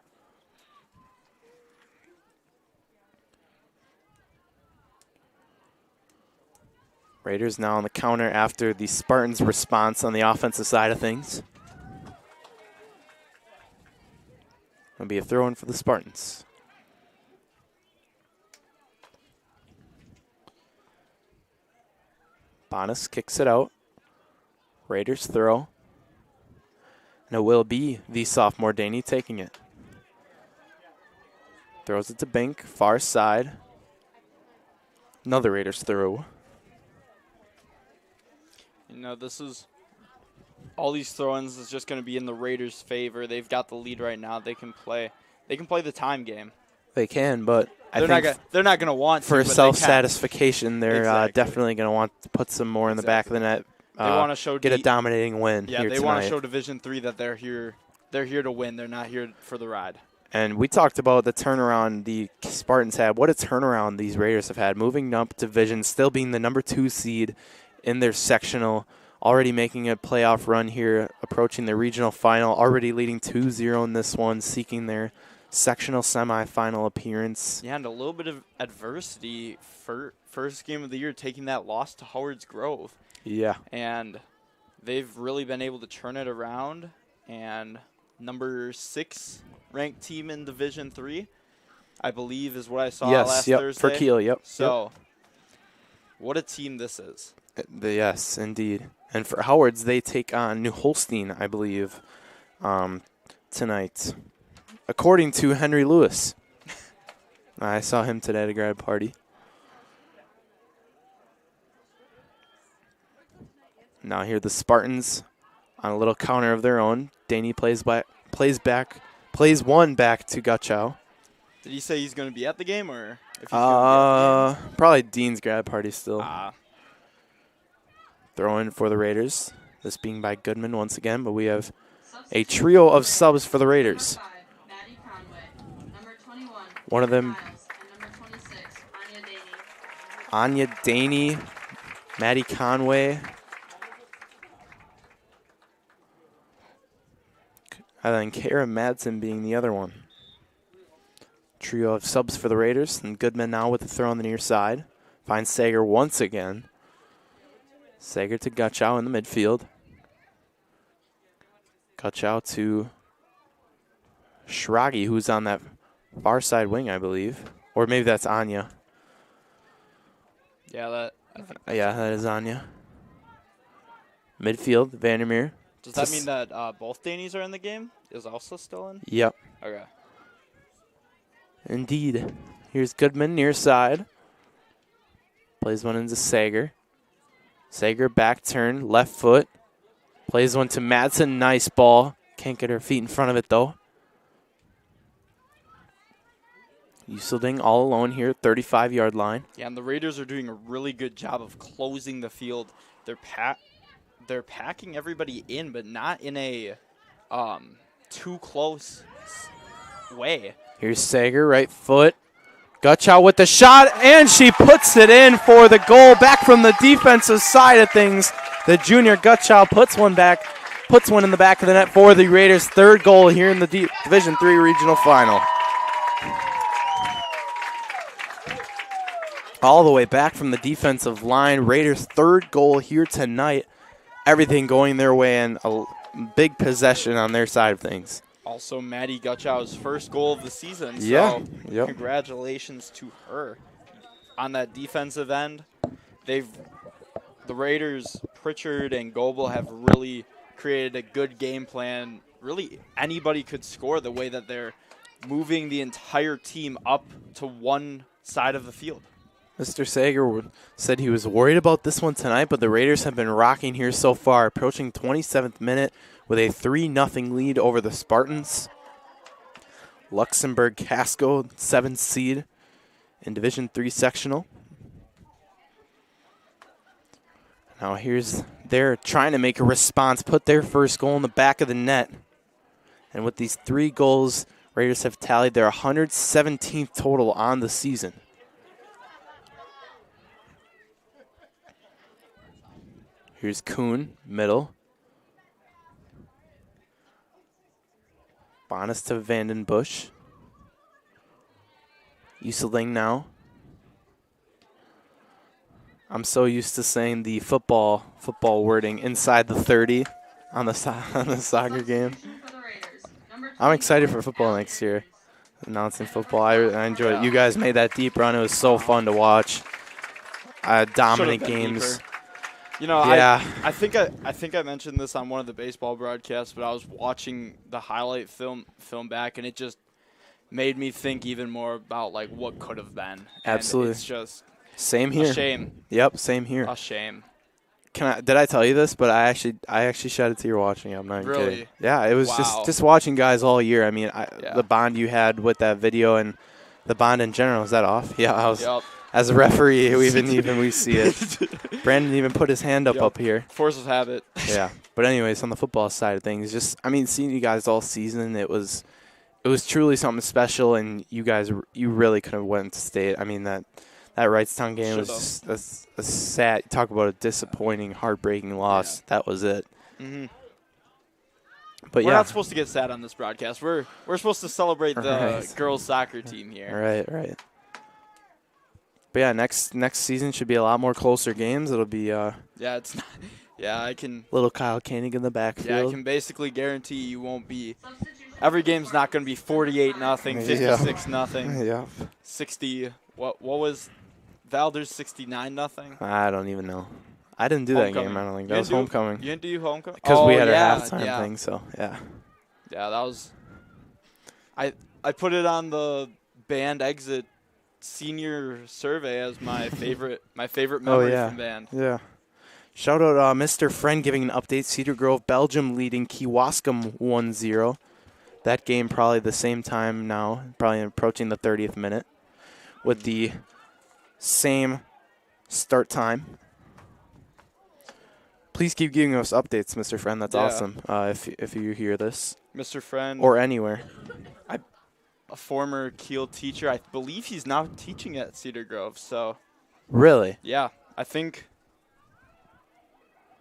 Raiders now on the counter after the Spartans' response on the offensive side of things. Going to be a throw-in for the Spartans. Bonas kicks it out. Raiders throw. And it will be the sophomore Daney taking it. Throws it to Bink, far side. Another Raiders throw. No, this is all these throw-ins is just going to be in the Raiders' favor. They've got the lead right now. They can play the time game. They can, but They're not going to want to. For but self-satisfaction, they're Exactly. definitely going to want to put some more in the back of the net. They want to show get a dominating win. Yeah, here they tonight. want to show Division III that they're here. They're here to win. They're not here for the ride. And we talked about the turnaround the Spartans had. What a turnaround these Raiders have had, moving up division, still being the number 2 seed in their sectional, already making a playoff run here, approaching the regional final, already leading 2-0 in this one, seeking their sectional semifinal appearance. Yeah, and a little bit of adversity for first game of the year, taking that loss to Howard's Grove. Yeah. And they've really been able to turn it around. And number 6 ranked team in Division III, I believe, is what I saw last Thursday. For Kiel, yep. So, what a team this is. Yes, indeed. And for Howards, they take on New Holstein, I believe, tonight, according to Henry Lewis. I saw him today at a grad party. Now here the Spartans on a little counter of their own. Daney plays one back to Gutchow. Did he say he's going to be at the game, or if he's gonna be at the game? Probably Dean's grad party still. Throw in for the Raiders. This being by Goodman once again, but we have a trio of subs for the Raiders. One of them, Anya Daney, Maddie Conway, and then Kara Madsen being the other one. Trio of subs for the Raiders, and Goodman now with the throw on the near side. Finds Sager once again. Sager to Gutchow in the midfield. Gutchow to Shragi, who's on that far side wing, I believe. Or maybe that's Anya. Yeah, that is Anya. Midfield, Vandermeer. Does that mean that both Daneys are in the game? Is also still in? Yep. Okay. Indeed. Here's Goodman near side. Plays one into Sager. Sager back turn, left foot. Plays one to Madsen. Nice ball. Can't get her feet in front of it, though. Uselding all alone here, 35-yard line. Yeah, and the Raiders are doing a really good job of closing the field. They're packing everybody in, but not in a too close way. Here's Sager, right foot. Gutchow with the shot, and she puts it in for the goal. Back from the defensive side of things, the junior Gutchow puts one in the back of the net for the Raiders' third goal here in the Division III regional final. All the way back from the defensive line, Raiders' third goal here tonight. Everything going their way and a big possession on their side of things. Also, Maddie Gutchow's first goal of the season. Yeah. So Yep. Congratulations to her. On that defensive end, the Raiders, Pritchard and Goebel, have really created a good game plan. Really, anybody could score the way that they're moving the entire team up to one side of the field. Mr. Sager said he was worried about this one tonight, but the Raiders have been rocking here so far, approaching 27th minute with a 3-0 lead over the Spartans. Luxemburg-Casco, 7th seed in Division III sectional. Now they're trying to make a response, put their first goal in the back of the net. And with these 3 goals, Raiders have tallied their 117th total on the season. Here's Kuhn, middle. Bonas to Vandenbush. Useling now. I'm so used to saying the football wording inside the 30 on the soccer game. I'm excited for football next year. Announcing football, I enjoyed it. You guys made that deep run. It was so fun to watch. Dominant games. Deeper. You know, yeah. I think I mentioned this on one of the baseball broadcasts, but I was watching the highlight film back, and it just made me think even more about like what could have been. Absolutely. And it's just same here. A shame. Yep, same here. A shame. Did I tell you this? But I actually shed a tear watching it. I'm not even Really? kidding. Yeah, it was Wow. just watching guys all year. I mean, Yeah. the bond you had with that video and the bond in general. Is that off? Yeah, I was. Yep. As a referee, we see it. Brandon even put his hand up here. Force of habit. Yeah. But anyways, on the football side of things, seeing you guys all season, it was truly something special, and you really could have went to state. I mean, that Wrightstown game was just a sad. Talk about a disappointing, heartbreaking loss. Yeah. That was it. Mm-hmm. But we're not supposed to get sad on this broadcast. We're supposed to celebrate the right. girls soccer team here. Right. But yeah, next season should be a lot more closer games. It'll be it's not. Yeah, I can. Little Kyle Koenig in the backfield. Yeah, I can basically guarantee you won't be. Every game's not going to be 48-0, 56-0. Yeah. 60. What was Valder's 69-0? I don't even know. I didn't do that game. I don't think that was homecoming. You didn't do homecoming because we had our halftime thing. So yeah. Yeah, that was. I put it on the band exit senior survey as my favorite memory from band. Yeah. Shout out Mr. Friend giving an update. Cedar Grove, Belgium leading Kewaskum 1-0. That game probably the same time now, probably approaching the 30th minute with the same start time. Please keep giving us updates, Mr. Friend. That's awesome. If you hear this. Mr. Friend. Or anywhere. A former Kiel teacher. I believe he's now teaching at Cedar Grove. So. Really? Yeah. I think,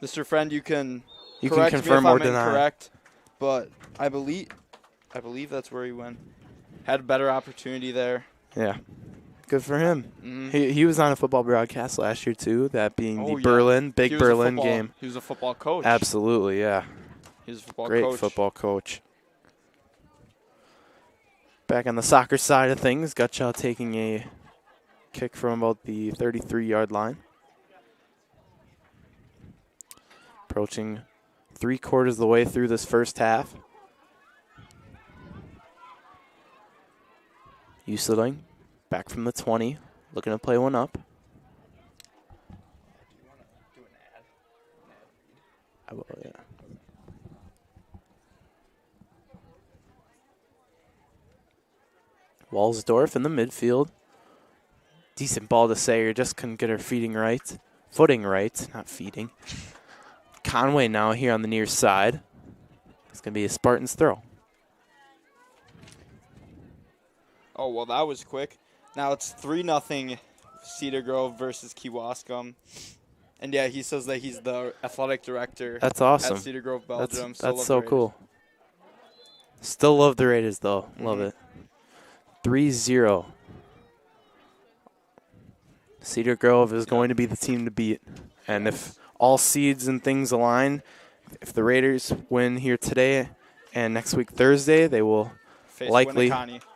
Mr. Friend, you can confirm me if or I'm deny. Incorrect, but I believe that's where he went. Had a better opportunity there. Yeah. Good for him. Mm-hmm. He was on a football broadcast last year, too, that being the Big Berlin game. He was a football coach. Absolutely, yeah. He was a football Great coach. football coach. Back on the soccer side of things, Gutschall taking a kick from about the 33-yard line. Approaching 3/4 of the way through this first half. Usleding back from the 20, looking to play one up. I will, yeah. Walsdorf in the midfield. Decent ball to Sayer, just couldn't get her footing right, not feeding. Conway now here on the near side. It's going to be a Spartans throw. Oh, well, that was quick. Now it's 3-0 Cedar Grove versus Kewaskum. And, yeah, he says that he's the athletic director. That's awesome. At Cedar Grove, Belgium. That's so cool. Still love the Raiders, though. Love it. 3-0. Cedar Grove is going to be the team to beat. And if all seeds and things align, if the Raiders win here today and next week Thursday, they will likely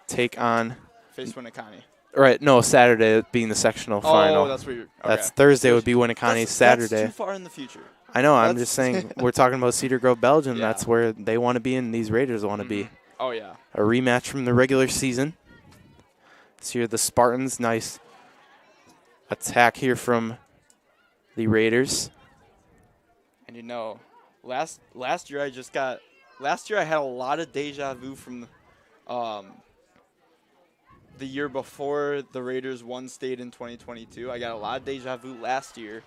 take on Winnicott. Right, no, Saturday being the sectional final. Oh, that's what you're. Okay. That's Thursday would be Winnicott. Saturday. That's too far in the future. I know. I'm just saying we're talking about Cedar Grove, Belgium. Yeah. That's where they want to be, and these Raiders want to be. Oh yeah. A rematch from the regular season. It's here the Spartans. Nice attack here from the Raiders. And you know, last year I had a lot of deja vu from the year before the Raiders won state in 2022. I got a lot of deja vu last year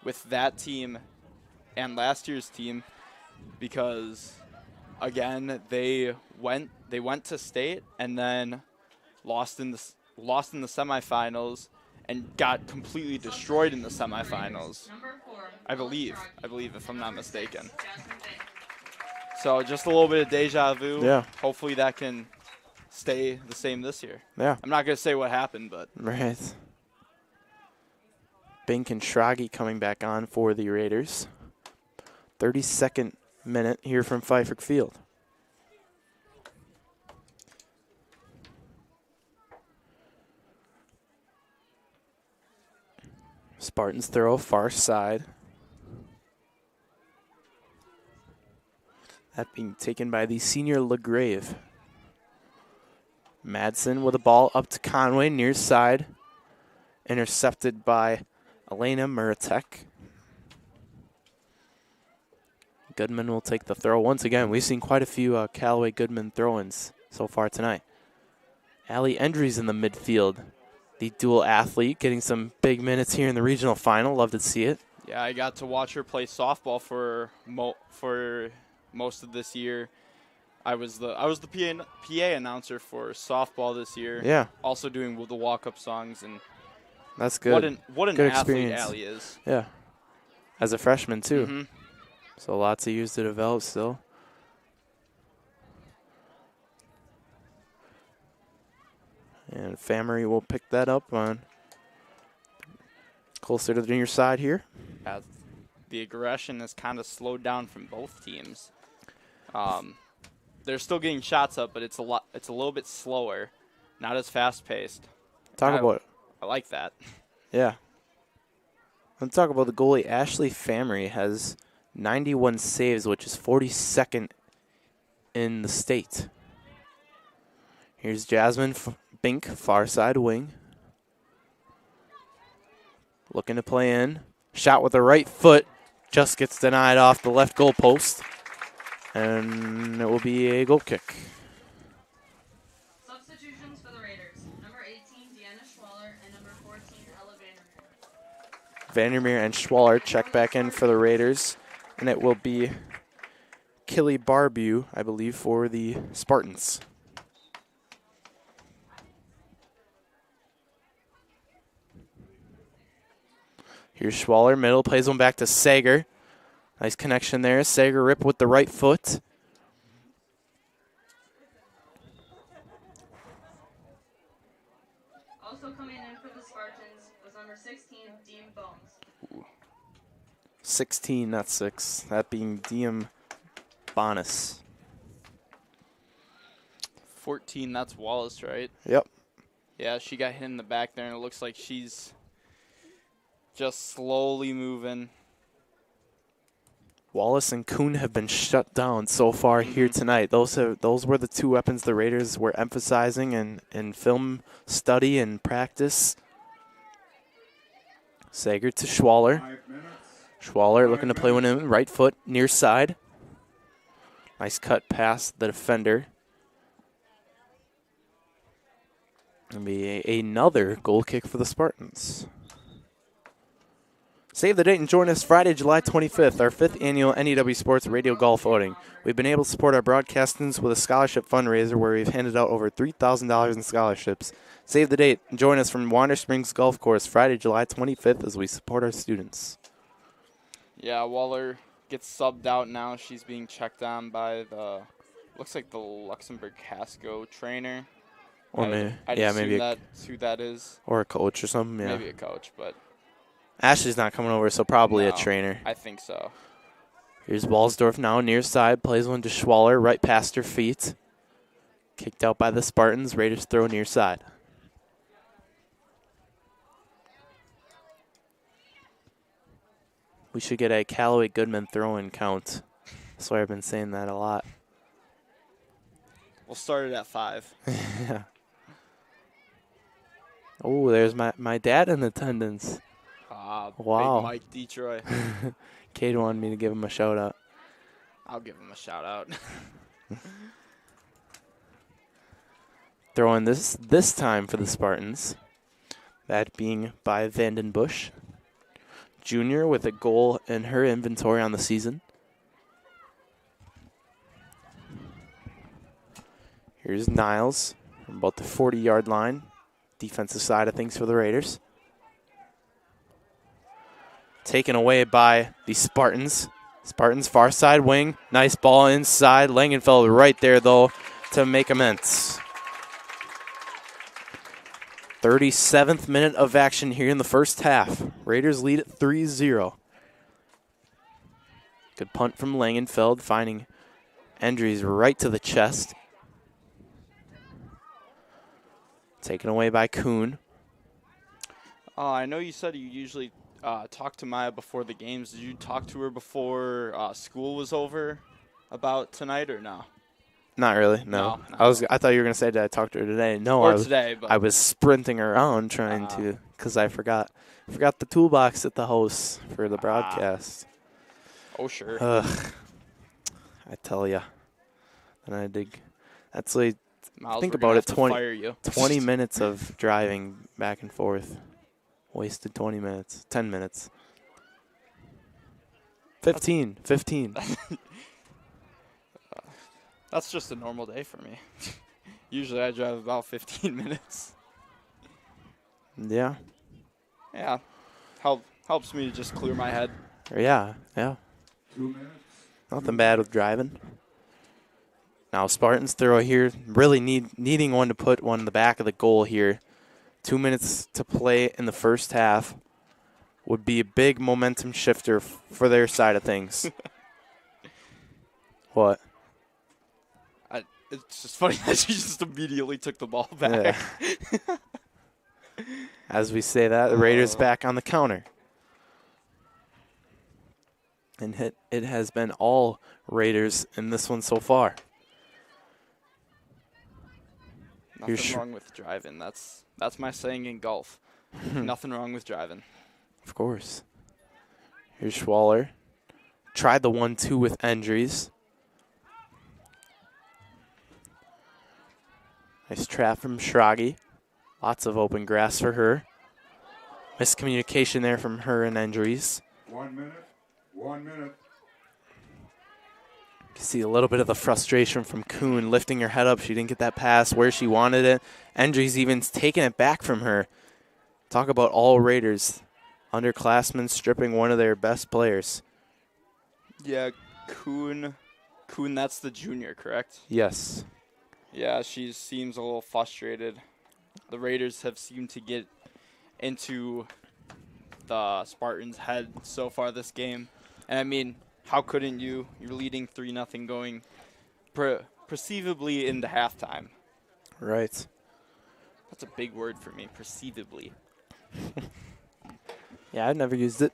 with that team and last year's team because again they went to state and then lost in the semifinals and got completely destroyed in the semifinals. I believe if I'm not mistaken. So just a little bit of deja vu. Yeah. Hopefully that can stay the same this year. Yeah. I'm not going to say what happened, but. Right. Bink and Schragi coming back on for the Raiders. 32nd minute here from Pfeiffer Field. Spartans throw far side. That being taken by the senior LaGrave. Madsen with a ball up to Conway, near side. Intercepted by Elena Muratek. Goodman will take the throw once again. We've seen quite a few Callaway Goodman throw-ins so far tonight. Allie Endry's in the midfield. The dual athlete getting some big minutes here in the regional final. Love to see it. Yeah, I got to watch her play softball for most of this year. I was the PA announcer for softball this year. Yeah. Also doing the walk-up songs, and that's good. What an good athlete experience. Allie is. Yeah. As a freshman too. Mm-hmm. So lots of years to develop still. And Famery will pick that up on closer to the near side here. The aggression has kind of slowed down from both teams. They're still getting shots up, but it's a little bit slower, not as fast paced. I like that. Yeah. Let's talk about the goalie. Ashley Famery has 91 saves, which is 42nd in the state. Here's Jasmine Bink, far side wing. Looking to play in. Shot with the right foot. Just gets denied off the left goal post. And it will be a goal kick. Substitutions for the Raiders. Number 18, Deanna Schwaller, and number 14, Ella Vandermeer. Vandermeer and Schwaller check back in for the Raiders. And it will be Killy Barbew, I believe, for the Spartans. Here's Schwaller, middle, plays one back to Sager. Nice connection there. Sager rip with the right foot. Also coming in for the Spartans was number 16, Dean Bones. 16, not 6. That being Diem Bonus. 14, that's Wallace, right? Yep. Yeah, she got hit in the back there, and it looks like she's just slowly moving. Wallace and Kuhn have been shut down so far here tonight. Those were the two weapons the Raiders were emphasizing in film study and practice. Sager to Schwaller. Schwaller looking to play one in, right foot, near side. Nice cut past the defender. Going to be another goal kick for the Spartans. Save the date and join us Friday, July 25th, our 5th annual NEW Sports Radio Golf Outing. We've been able to support our broadcast students with a scholarship fundraiser where we've handed out over $3,000 in scholarships. Save the date and join us from Wander Springs Golf Course Friday, July 25th as we support our students. Yeah, Waller gets subbed out now. She's being checked on by looks like the Luxemburg-Casco trainer. Or maybe that's who that is. Or a coach or something, yeah. Maybe a coach, but Ashley's not coming over, so probably a trainer. I think so. Here's Walsdorf now, near side, plays one to Schwaller, right past her feet. Kicked out by the Spartans. Raiders throw near side. We should get a Callaway Goodman throw-in count. I swear I've been saying that a lot. We'll start it at 5. Yeah. Oh, there's my dad in attendance. Wow. Big Mike Detroit. Cade wanted me to give him a shout out. I'll give him a shout out. Throwing this time for the Spartans. That being by Vandenbush. Junior with a goal in her inventory on the season. Here's Niles from about the 40-yard line. Defensive side of things for the Raiders. Taken away by the Spartans. Spartans far side wing. Nice ball inside. Langenfeld right there, though, to make amends. 37th minute of action here in the first half. Raiders lead at 3-0. Good punt from Langenfeld, finding Endries right to the chest. Taken away by Kuhn. I know you said you usually talk to Maya before the games. Did you talk to her before school was over about tonight or no? Not really, no. I thought you were gonna say, did I talk to her today? No, I was sprinting around trying to, because I forgot the toolbox at the house for the broadcast. Oh sure. I tell ya. And I dig. That's like, Miles, think we're gonna about it, have to fire you. 20 minutes of driving back and forth. Wasted 20 minutes, 10 minutes. 15. That's just a normal day for me. Usually I drive about 15 minutes. Yeah. Yeah. Helps me to just clear my head. Yeah. 2 minutes. Nothing bad with driving. Now Spartans throw here, really needing one to put one in the back of the goal here. 2 minutes to play in the first half would be a big momentum shifter for their side of things. What? It's just funny that she just immediately took the ball back. Yeah. As we say that, the Raiders back on the counter. And it has been all Raiders in this one so far. Nothing wrong with driving. That's my saying in golf. Nothing wrong with driving. Of course. Here's Schwaller. Tried the 1-2 with Endries. Nice trap from Schrage. Lots of open grass for her. Miscommunication there from her and Endries. 1 minute. 1 minute. You see a little bit of the frustration from Kuhn lifting her head up. She didn't get that pass where she wanted it. Endries even taking it back from her. Talk about all Raiders. Underclassmen stripping one of their best players. Yeah, Kuhn, that's the junior, correct? Yes. Yeah, she seems a little frustrated. The Raiders have seemed to get into the Spartans' head so far this game. And, I mean, how couldn't you? You're leading 3-0 going perceivably into halftime. Right. That's a big word for me, perceivably. Yeah, I've never used it.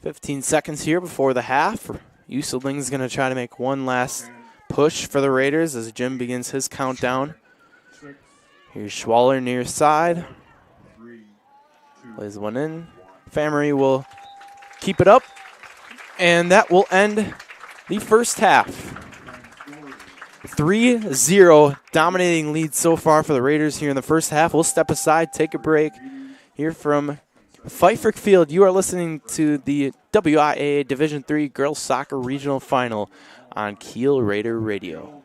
15 seconds here before the half. Useling's going to try to make one last push for the Raiders as Jim begins his countdown. Here's Schwaller near side. Plays one in. Famery will keep it up. And that will end the first half. 3-0 dominating lead so far for the Raiders here in the first half. We'll step aside, take a break. Here from Pfeiffer Field, you are listening to the WIAA Division III Girls Soccer Regional Final on Kiel Raider Radio.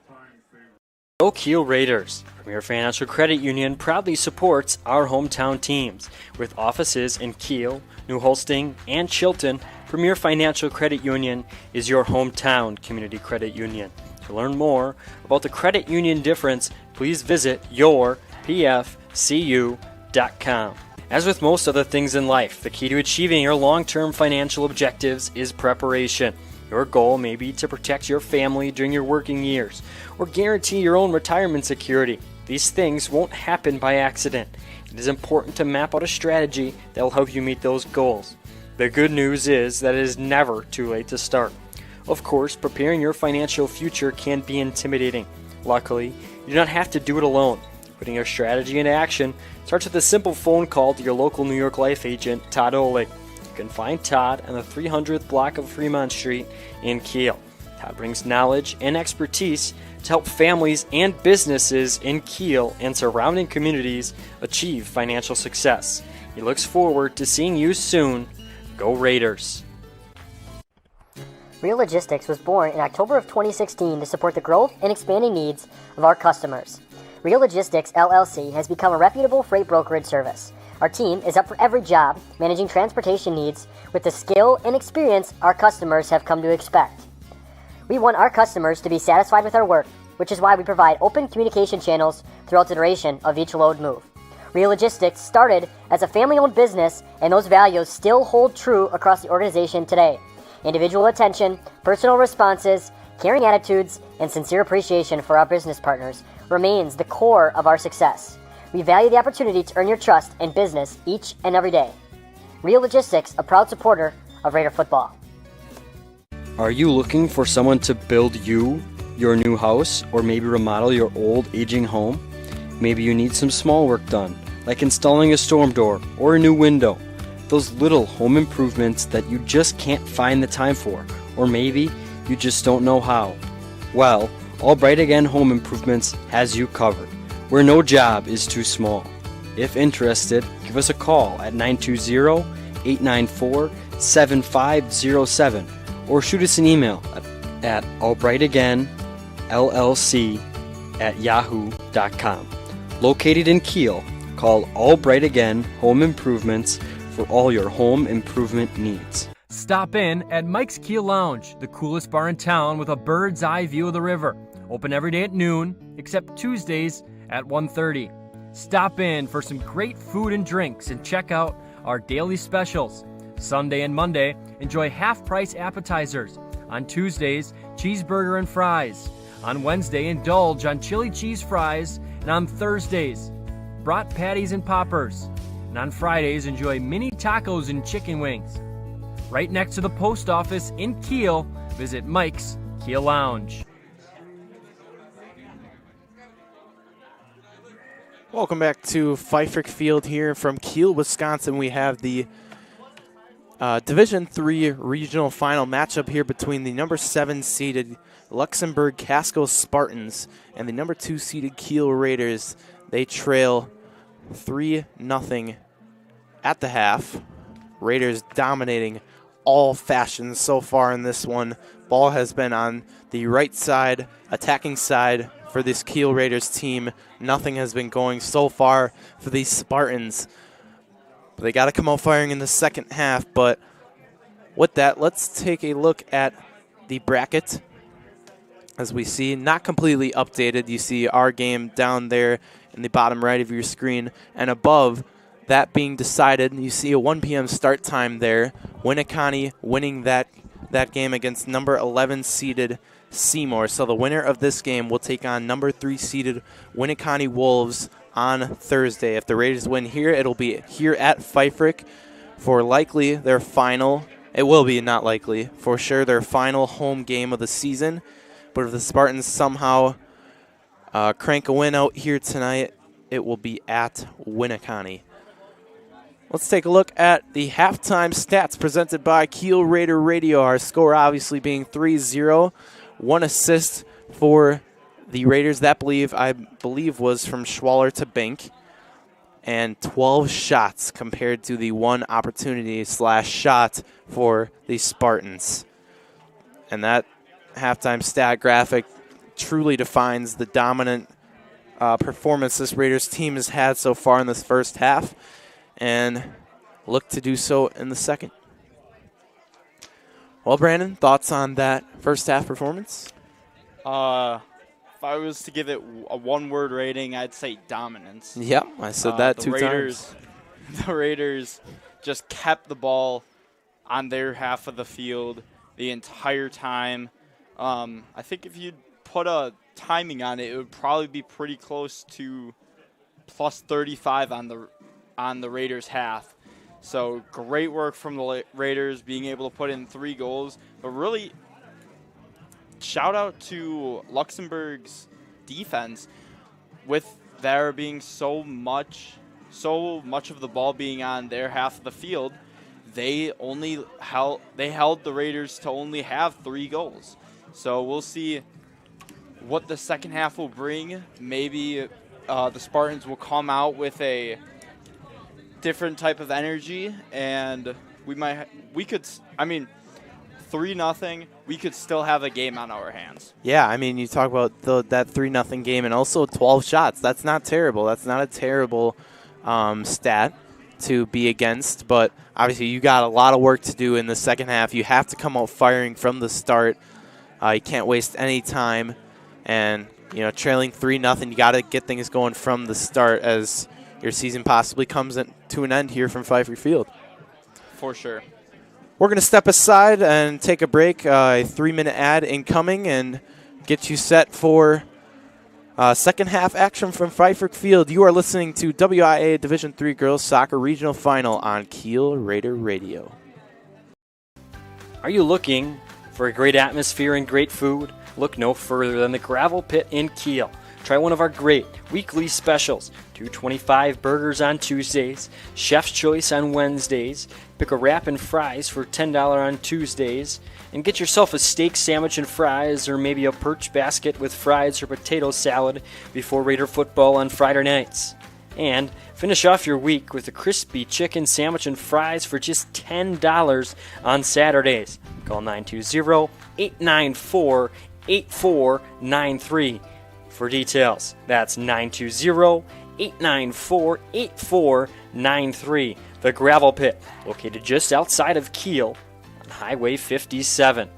Go Kiel Raiders! Premier Financial Credit Union proudly supports our hometown teams. With offices in Kiel, New Holsting, and Chilton, Premier Financial Credit Union is your hometown community credit union. To learn more about the credit union difference, please visit yourpfcu.com. As with most other things in life, the key to achieving your long-term financial objectives is preparation. Your goal may be to protect your family during your working years or guarantee your own retirement security. These things won't happen by accident. It is important to map out a strategy that will help you meet those goals. The good news is that it is never too late to start. Of course, preparing your financial future can be intimidating. Luckily, you do not have to do it alone. Putting your strategy into action starts with a simple phone call to your local New York Life agent, Todd Oleg. You can find Todd on the 300th block of Fremont Street in Kiel. Todd brings knowledge and expertise to help families and businesses in Kiel and surrounding communities achieve financial success. He looks forward to seeing you soon. Go Raiders! Real Logistics was born in October of 2016 to support the growth and expanding needs of our customers. Real Logistics LLC has become a reputable freight brokerage service. Our team is up for every job, managing transportation needs with the skill and experience our customers have come to expect. We want our customers to be satisfied with our work, which is why we provide open communication channels throughout the duration of each load move. Real Logistics started as a family-owned business, and those values still hold true across the organization today. Individual attention, personal responses, caring attitudes, and sincere appreciation for our business partners remains the core of our success. We value the opportunity to earn your trust and business each and every day. Real Logistics, a proud supporter of Raider football. Are you looking for someone to build you your new house, or maybe remodel your old aging home? Maybe you need some small work done, like installing a storm door or a new window. Those little home improvements that you just can't find the time for. Or maybe you just don't know how? Well, Albright Again Home Improvements has you covered, where no job is too small. If interested, give us a call at 920-894-7507 or shoot us an email at albrightagainllc@yahoo.com. Located in Kiel, call Albright Again Home Improvements for all your home improvement needs. Stop in at Mike's Kiel Lounge, the coolest bar in town with a bird's eye view of the river. Open every day at noon, except Tuesdays at 1:30. Stop in for some great food and drinks and check out our daily specials. Sunday and Monday, enjoy half-price appetizers. On Tuesdays, cheeseburger and fries. On Wednesday, indulge on chili cheese fries. And on Thursdays, brat patties and poppers. And on Fridays, enjoy mini tacos and chicken wings. Right next to the post office in Kiel, visit Mike's Kiel Lounge. Welcome back to Pfeiffer Field here from Kiel, Wisconsin. We have the Division III regional final matchup here between the number 7 seeded Luxemburg-Casco Spartans and the number 2 seeded Kiel Raiders. They trail 3-0 at the half. Raiders dominating all fashions so far in this one. Ball has been on the right side, attacking side for this Kiel Raiders team. Nothing has been going so far for these Spartans. They got to come out firing in the second half. But with that, let's take a look at the bracket. As we see, not completely updated. You see our game down there in the bottom right of your screen. And above that being decided, you see a 1 p.m. start time there. Winneconne winning that game against number 11 seeded Seymour. So the winner of this game will take on number 3 seeded Winneconne Wolves on Thursday. If the Raiders win here, it'll be here at Pfeiffer for likely their final. It will be, not likely, for sure their final home game of the season. But if the Spartans somehow crank a win out here tonight, it will be at Winneconne. Let's take a look at the halftime stats presented by Kiel Raider Radio. Our score obviously being 3-0. 1 assist for the Raiders. That I believe was from Schwaller to Bink. And 12 shots compared to the 1 opportunity / shot for the Spartans. And that halftime stat graphic truly defines the dominant performance this Raiders team has had so far in this first half, and look to do so in the second. Well, Brandon, thoughts on that first half performance? If I was to give it a one-word rating, I'd say dominance. Yep, I said that two times. The Raiders just kept the ball on their half of the field the entire time. I think if you'd put a timing on it, it would probably be pretty close to plus 35 on the Raiders' half. So great work from the Raiders being able to put in 3 goals. But really, shout out to Luxembourg's defense with there being so much of the ball being on their half of the field. They held the Raiders to only have 3 goals. So we'll see what the second half will bring. Maybe the Spartans will come out with a different type of energy, and we could 3-0, we could still have a game on our hands. Yeah, I mean, you talk about that 3-0 game and also 12 shots. That's not terrible. That's not a terrible stat to be against, but obviously you got a lot of work to do in the second half. You have to come out firing from the start. You can't waste any time, and trailing 3-0, you got to get things going from the start as your season possibly comes to an end here from Pfeiffer Field. For sure. We're going to step aside and take a break, a 3-minute ad incoming, and get you set for second half action from Pfeiffer Field. You are listening to WIAA Division III Girls Soccer Regional Final on Kiel Raider Radio. Are you looking for a great atmosphere and great food? Look no further than the Gravel Pit in Kiel. try one of our great weekly specials. $2.25 burgers on Tuesdays, Chef's Choice on Wednesdays, pick a wrap and fries for $10 on Tuesdays, and get yourself a steak sandwich and fries, or maybe a perch basket with fries or potato salad before Raider football on Friday nights. And finish off your week with a crispy chicken sandwich and fries for just $10 on Saturdays. Call 920-894-8493 for details. That's 920-894-8493. The Gravel Pit, located just outside of Kiel on Highway 57.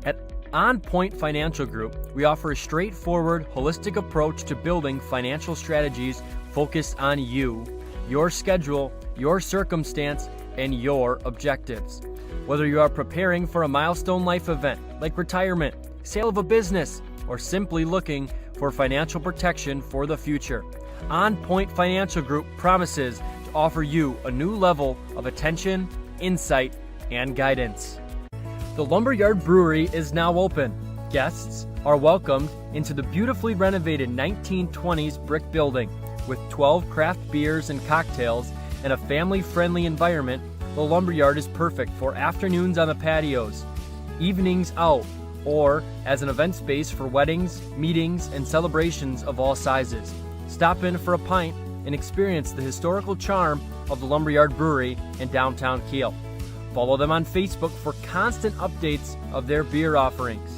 At On Point Financial Group, we offer a straightforward, holistic approach to building financial strategies focused on you, your schedule, your circumstance, and your objectives. Whether you are preparing for a milestone life event like retirement, sale of a business, or simply looking for financial protection for the future, On Point Financial Group promises to offer you a new level of attention, insight, and guidance. The Lumberyard Brewery is now open. Guests are welcomed into the beautifully renovated 1920s brick building. With 12 craft beers and cocktails and a family-friendly environment, the Lumberyard is perfect for afternoons on the patios, evenings out, or as an event space for weddings, meetings, and celebrations of all sizes. Stop in for a pint and experience the historical charm of the Lumberyard Brewery in downtown Kiel. Follow them on Facebook for constant updates of their beer offerings.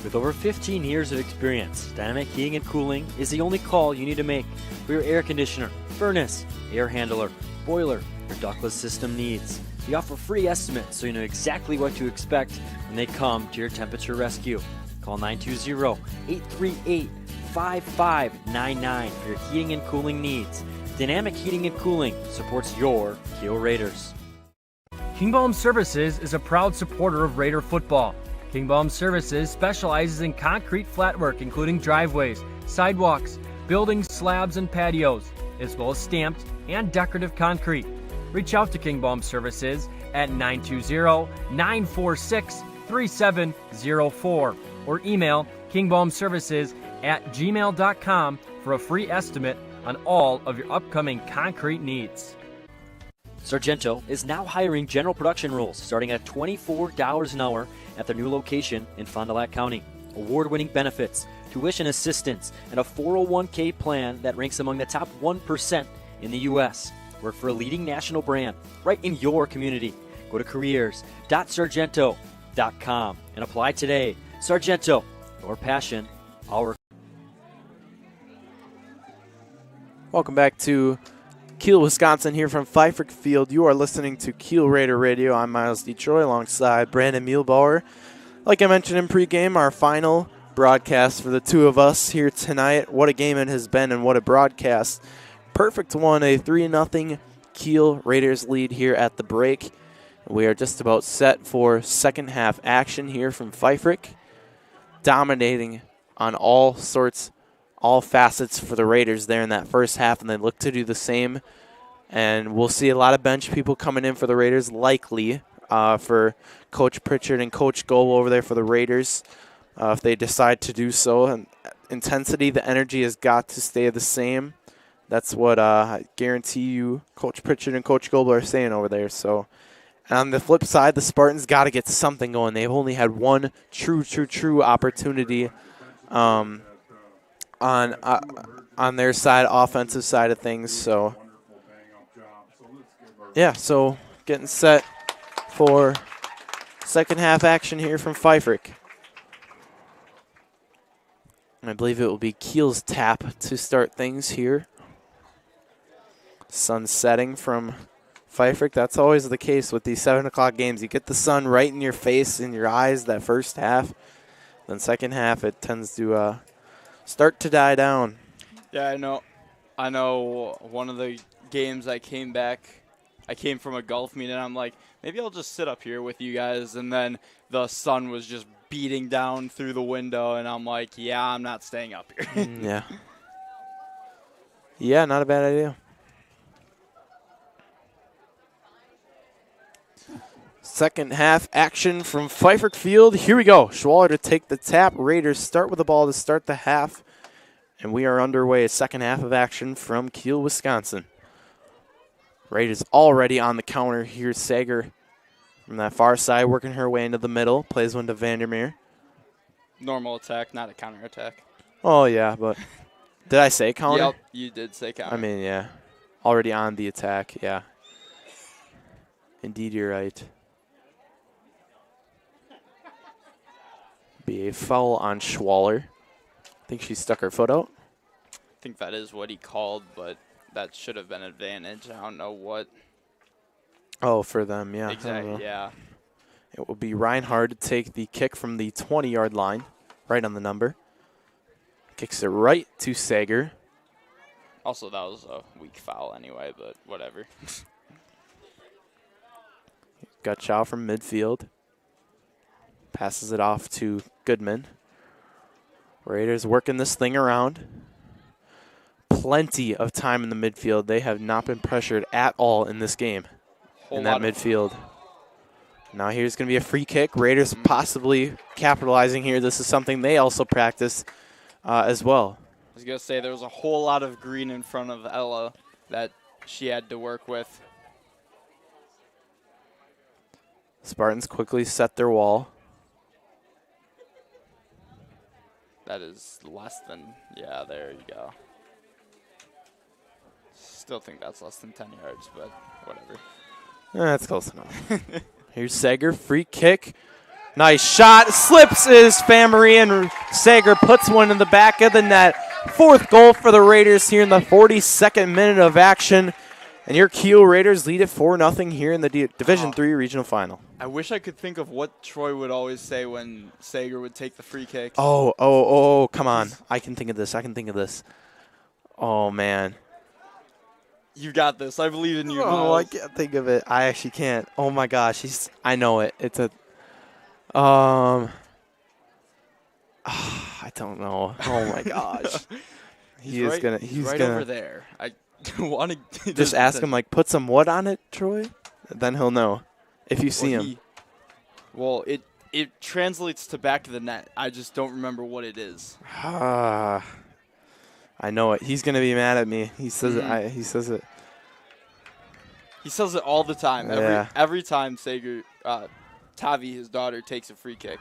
With over 15 years of experience, Dynamic Heating and Cooling is the only call you need to make for your air conditioner, furnace, air handler, boiler, or ductless system needs. We offer free estimates so you know exactly what to expect when they come to your temperature rescue. Call 920-838-5599 for your heating and cooling needs. Dynamic Heating and Cooling supports your Kiel Raiders. Kingbaum Services is a proud supporter of Raider football. Kingbaum Services specializes in concrete flatwork, including driveways, sidewalks, buildings, slabs, and patios, as well as stamped and decorative concrete. Reach out to Kingbaum Services at 920-946-3704 or email kingbaumservices@gmail.com for a free estimate on all of your upcoming concrete needs. Sargento is now hiring general production roles starting at $24 an hour at their new location in Fond du Lac County. Award-winning benefits, tuition assistance, and a 401k plan that ranks among the top 1% in the U.S. Work for a leading national brand right in your community. Go to careers.sargento.com and apply today. Sargento, your passion, our... Welcome back to Kiel, Wisconsin, here from Pfeiffer Field. You are listening to Kiel Raider Radio. I'm Miles Detroit alongside Brandon Muehlbauer. Like I mentioned in pregame, our final broadcast for the two of us here tonight. What a game it has been and what a broadcast. Perfect one, a 3-0 Kiel Raiders lead here at the break. We are just about set for second half action here from Pfeiffer, dominating on all facets for the Raiders there in that first half, and they look to do the same. And we'll see a lot of bench people coming in for the Raiders, likely for Coach Pritchard and Coach Goble over there for the Raiders, if they decide to do so. And intensity, the energy has got to stay the same. That's what I guarantee you Coach Pritchard and Coach Goble are saying over there. So on the flip side, the Spartans got to get something going. They've only had one true opportunity on their side, offensive side of things. So, yeah, so getting set for second half action here from Pfeiffer. I believe it will be Kiel's tap to start things here. Sun setting from Pfeiffer. That's always the case with these 7 o'clock games. You get the sun right in your face, in your eyes that first half. Then second half, it tends to start to die down. Yeah, I know one of the games I came from a golf meeting, and I'm like, maybe I'll just sit up here with you guys. And then the sun was just beating down through the window, and I'm like, yeah, I'm not staying up here. Yeah. Yeah, not a bad idea. Second half action from Pfeiffer Field. Here we go. Schwaller to take the tap. Raiders start with the ball to start the half. And we are underway, second half of action from Kiel, Wisconsin. Raiders already on the counter. Here's Sager from that far side, working her way into the middle. Plays one to Vandermeer. Normal attack, not a counter attack. Oh, yeah, but did I say counter? Yep, you did say counter. I mean, yeah. Already on the attack, yeah. Indeed, you're right. Be a foul on Schwaller. I think she stuck her foot out. I think that is what he called, but that should have been an advantage. I don't know what. Oh, for them, yeah. Exactly, yeah. It will be Reinhard to take the kick from the 20-yard line, right on the number. Kicks it right to Sager. Also, that was a weak foul anyway, but whatever. Got Chow from midfield. Passes it off to Goodman. Raiders working this thing around. Plenty of time in the midfield. They have not been pressured at all in this game. In that midfield. Now here's going to be a free kick. Raiders possibly capitalizing here. This is something they also practice as well. I was going to say there was a whole lot of green in front of Ella that she had to work with. Spartans quickly set their wall. That is less than, yeah, there you go. Still think that's less than 10 yards, but whatever. That's close enough. Here's Sager, free kick. Nice shot, slips is Famery, and Sager puts one in the back of the net. Fourth goal for the Raiders here in the 42nd minute of action. And your Kiel Raiders lead it 4-0 here in the Division III Regional Final. I wish I could think of what Troy would always say when Sager would take the free kick. Oh, come on. I can think of this. Oh, man. You got this. I believe in you. Oh, I can't think of it. I actually can't. Oh, my gosh. I know it. It's a... I don't know. Oh, my gosh. He's right over there. I want to just ask him, like, put some what on it, Troy? Then he'll know if you see him. It translates to back of the net. I just don't remember what it is. I know it. He's going to be mad at me. He says it. He says it. He says it all the time. Every time Sager, Tavi, his daughter, takes a free kick.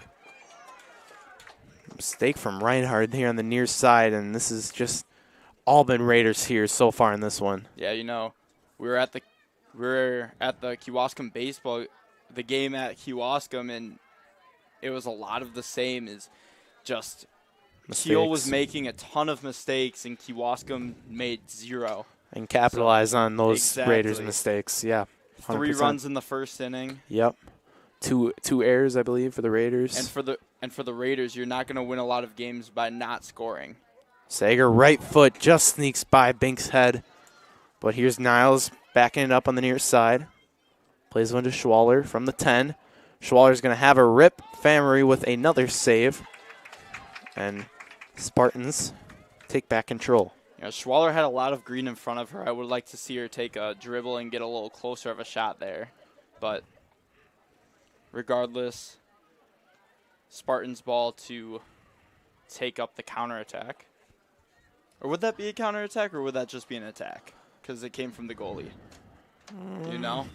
Mistake from Reinhard here on the near side, and this is just all been Raiders here so far in this one. Yeah, you know, we're at the Kewaskum baseball, the game at Kewaskum, and it was a lot of the same. Is just Kiel was making a ton of mistakes, and Kewaskum made zero. And capitalize on those Raiders mistakes. Yeah, 100%. 3 runs in the first inning. Yep, two errors, I believe, for the Raiders. And for the Raiders, you're not going to win a lot of games by not scoring. Sager, right foot, just sneaks by Bink's head. But here's Niles backing it up on the near side. Plays one to Schwaller from the 10. Schwaller's going to have a rip. Famery with another save. And Spartans take back control. You know, Schwaller had a lot of green in front of her. I would like to see her take a dribble and get a little closer of a shot there. But regardless, Spartans ball to take up the counterattack. Or would that be a counterattack, or would that just be an attack? Because it came from the goalie. You know?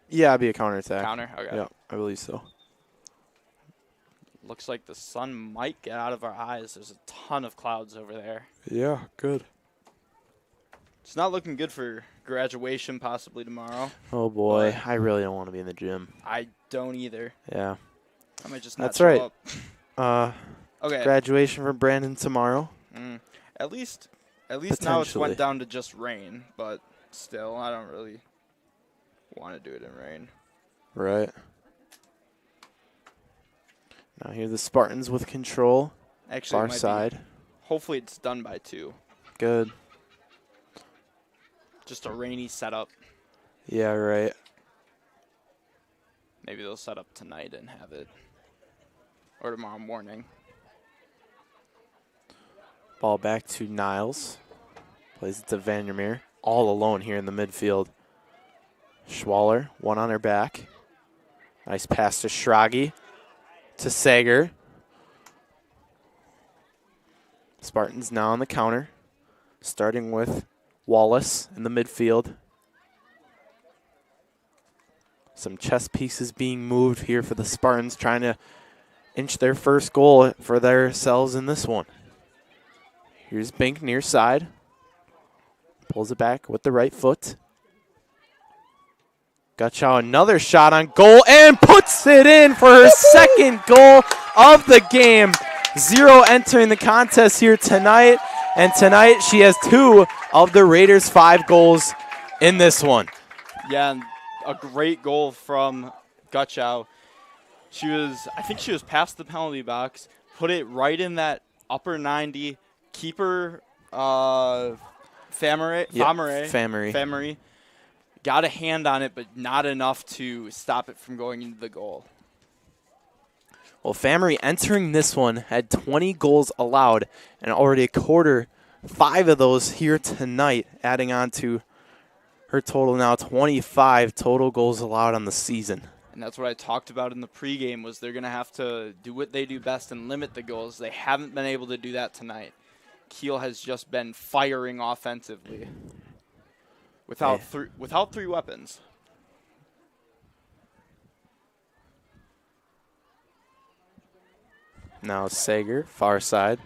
Yeah, it'd be a counterattack. Counter? Okay. Yeah, I believe so. Looks like the sun might get out of our eyes. There's a ton of clouds over there. Yeah, good. It's not looking good for graduation possibly tomorrow. Oh, boy. I really don't want to be in the gym. I don't either. Yeah. I might just not That's show right. up. Okay. Graduation for Brandon tomorrow. At least now it's went down to just rain, but still, I don't really want to do it in rain. Right. Now here the Spartans with control. Actually, far side. Hopefully it's done by 2. Good. Just a rainy setup. Yeah, right. Maybe they'll set up tonight and have it. Or tomorrow morning. Ball back to Niles. Plays it to Vandermeer. All alone here in the midfield. Schwaller, one on her back. Nice pass to Schragi. To Sager. Spartans now on the counter, starting with Wallace in the midfield. Some chess pieces being moved here for the Spartans, trying to inch their first goal for themselves in this one. Here's Bink near side. Pulls it back with the right foot. Gutchow, another shot on goal, and puts it in for her second goal of the game. 0 entering the contest here tonight, and tonight she has 2 of the Raiders' 5 goals in this one. Yeah, and a great goal from Gutchow. I think she was past the penalty box, put it right in that upper 90. Keeper Famery got a hand on it, but not enough to stop it from going into the goal. Well, Famery entering this one had 20 goals allowed, and already a quarter, 5 of those here tonight, adding on to her total now 25 total goals allowed on the season. And that's what I talked about in the pregame, was they're going to have to do what they do best and limit the goals. They haven't been able to do that tonight. Kiel has just been firing offensively without three weapons. Now Sager, far side.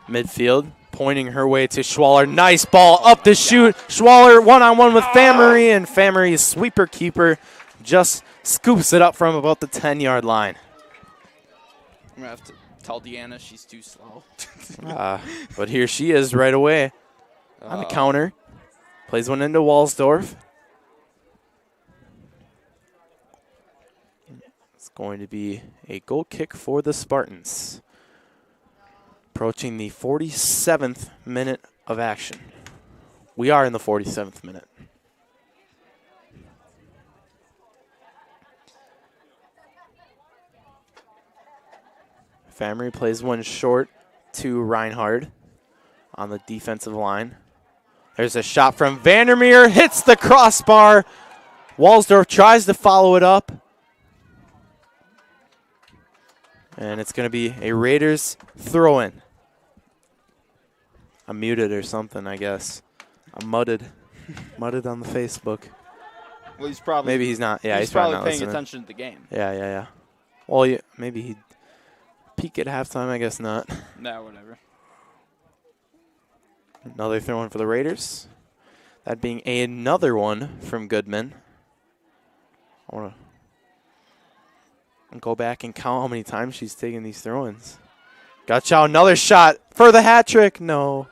Midfield, pointing her way to Schwaller. Nice ball up the chute. Schwaller one-on-one with Famery, and Famery's sweeper keeper just scoops it up from about the 10-yard line. I'm going to have to tell Deanna she's too slow. But here she is right away on the counter. Plays one into Walsdorf. It's going to be a goal kick for the Spartans. Approaching the 47th minute of action. We are in the 47th minute. Famery plays one short to Reinhard on the defensive line. There's a shot from Vandermeer, hits the crossbar. Walsdorf tries to follow it up. And it's going to be a Raiders throw-in. I'm muted or something, I guess. I'm mudded. Mudded on the Facebook. Well, he's probably... Maybe he's not. Yeah, he's probably not paying listening. attention to the game. Yeah. Well, yeah, maybe he'd peek at halftime. I guess not. No, whatever. Another throw-in for the Raiders. That being another one from Goodman. I want to go back and count how many times she's taken these throw-ins. Gutchow, another shot for the hat trick. No.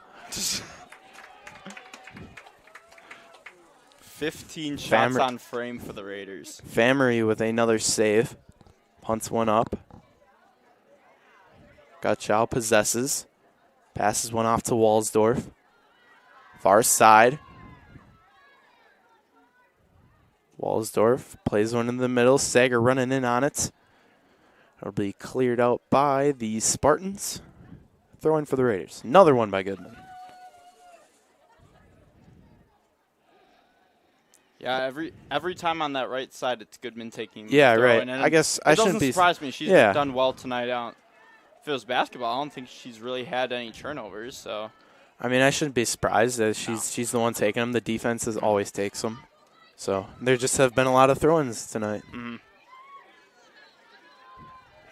15 shots on frame for the Raiders. Famery with another save. Punts one up. Gutchow possesses. Passes one off to Walsdorf. Far side. Walsdorf plays one in the middle. Sager running in on it. It'll be cleared out by the Spartans. Throw in for the Raiders. Another one by Goodman. Yeah, every time on that right side, it's Goodman taking the Yeah, throw right. in. And I guess I shouldn't be. It doesn't surprise me. She's done well tonight. If it was basketball, I don't think she's really had any turnovers. So, I mean, I shouldn't be surprised that she's the one taking them. The defense always takes them. So there just have been a lot of throw-ins tonight. Mm-hmm.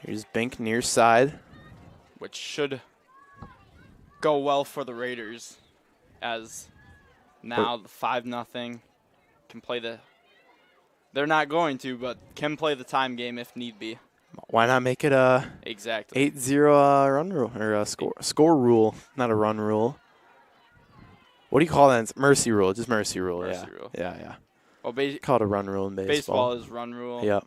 Here's Bink near side, which should go well for the Raiders, as now the 5-0 can play the. They're not going to, but can play the time game if need be. Why not make it a 8-0 run rule or a score rule, not a run rule? What do you call that? It's mercy rule, just mercy rule. Mercy rule. Yeah. Well, call it a run rule in baseball. Baseball is run rule. Yep.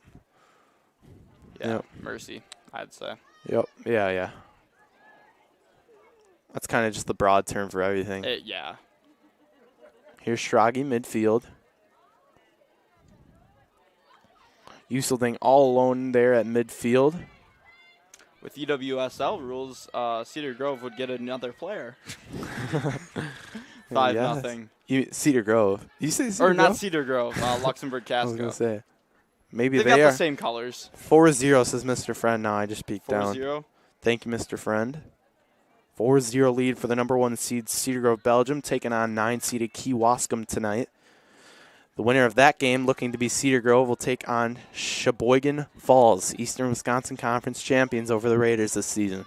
Yeah, yep. Mercy, I'd say. Yep. Yeah. That's kind of just the broad term for everything. Yeah. Here's Schrage midfield. Uselding all alone there at midfield. With EWSL rules, Cedar Grove would get another player. 5-0. Cedar Grove. You say Cedar Grove? Not Cedar Grove, Luxemburg-Casco. I was going to say. Maybe they they got are. The same colors. 4-0 says Mr. Friend. Now I just peeked down. 4-0. Thank you, Mr. Friend. 4-0 lead for the number 1 seed Cedar Grove, Belgium, taking on 9-seeded Kewaskum tonight. The winner of that game, looking to be Cedar Grove, will take on Sheboygan Falls, Eastern Wisconsin Conference champions over the Raiders this season.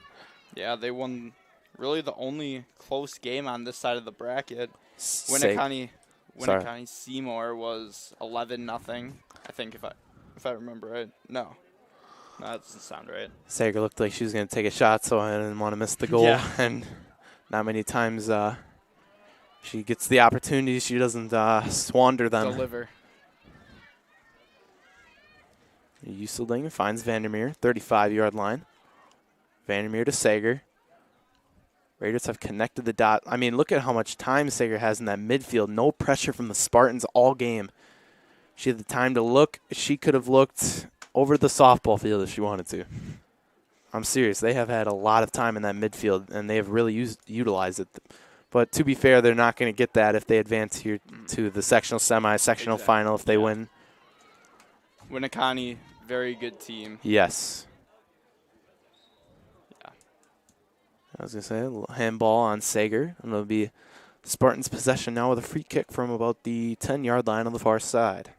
Yeah, they won really the only close game on this side of the bracket. Winnicott Seymour was 11-0. I think if I remember right. No, that doesn't sound right. Sager looked like she was going to take a shot, so I didn't want to miss the goal. Yeah. And not many times she gets the opportunity. She doesn't squander them. Deliver. Uselding finds Vandermeer, 35-yard line. Vandermeer to Sager. Raiders have connected the dot. I mean, look at how much time Sager has in that midfield. No pressure from the Spartans all game. She had the time to look. She could have looked over the softball field if she wanted to. I'm serious. They have had a lot of time in that midfield, and they have really utilized it. But to be fair, they're not going to get that if they advance here to the sectional sectional final if they win. Winnicott, very good team. Yes. Yeah. I was going to say, a little handball on Sager. And it'll be Spartans' possession now with a free kick from about the 10-yard line on the far side.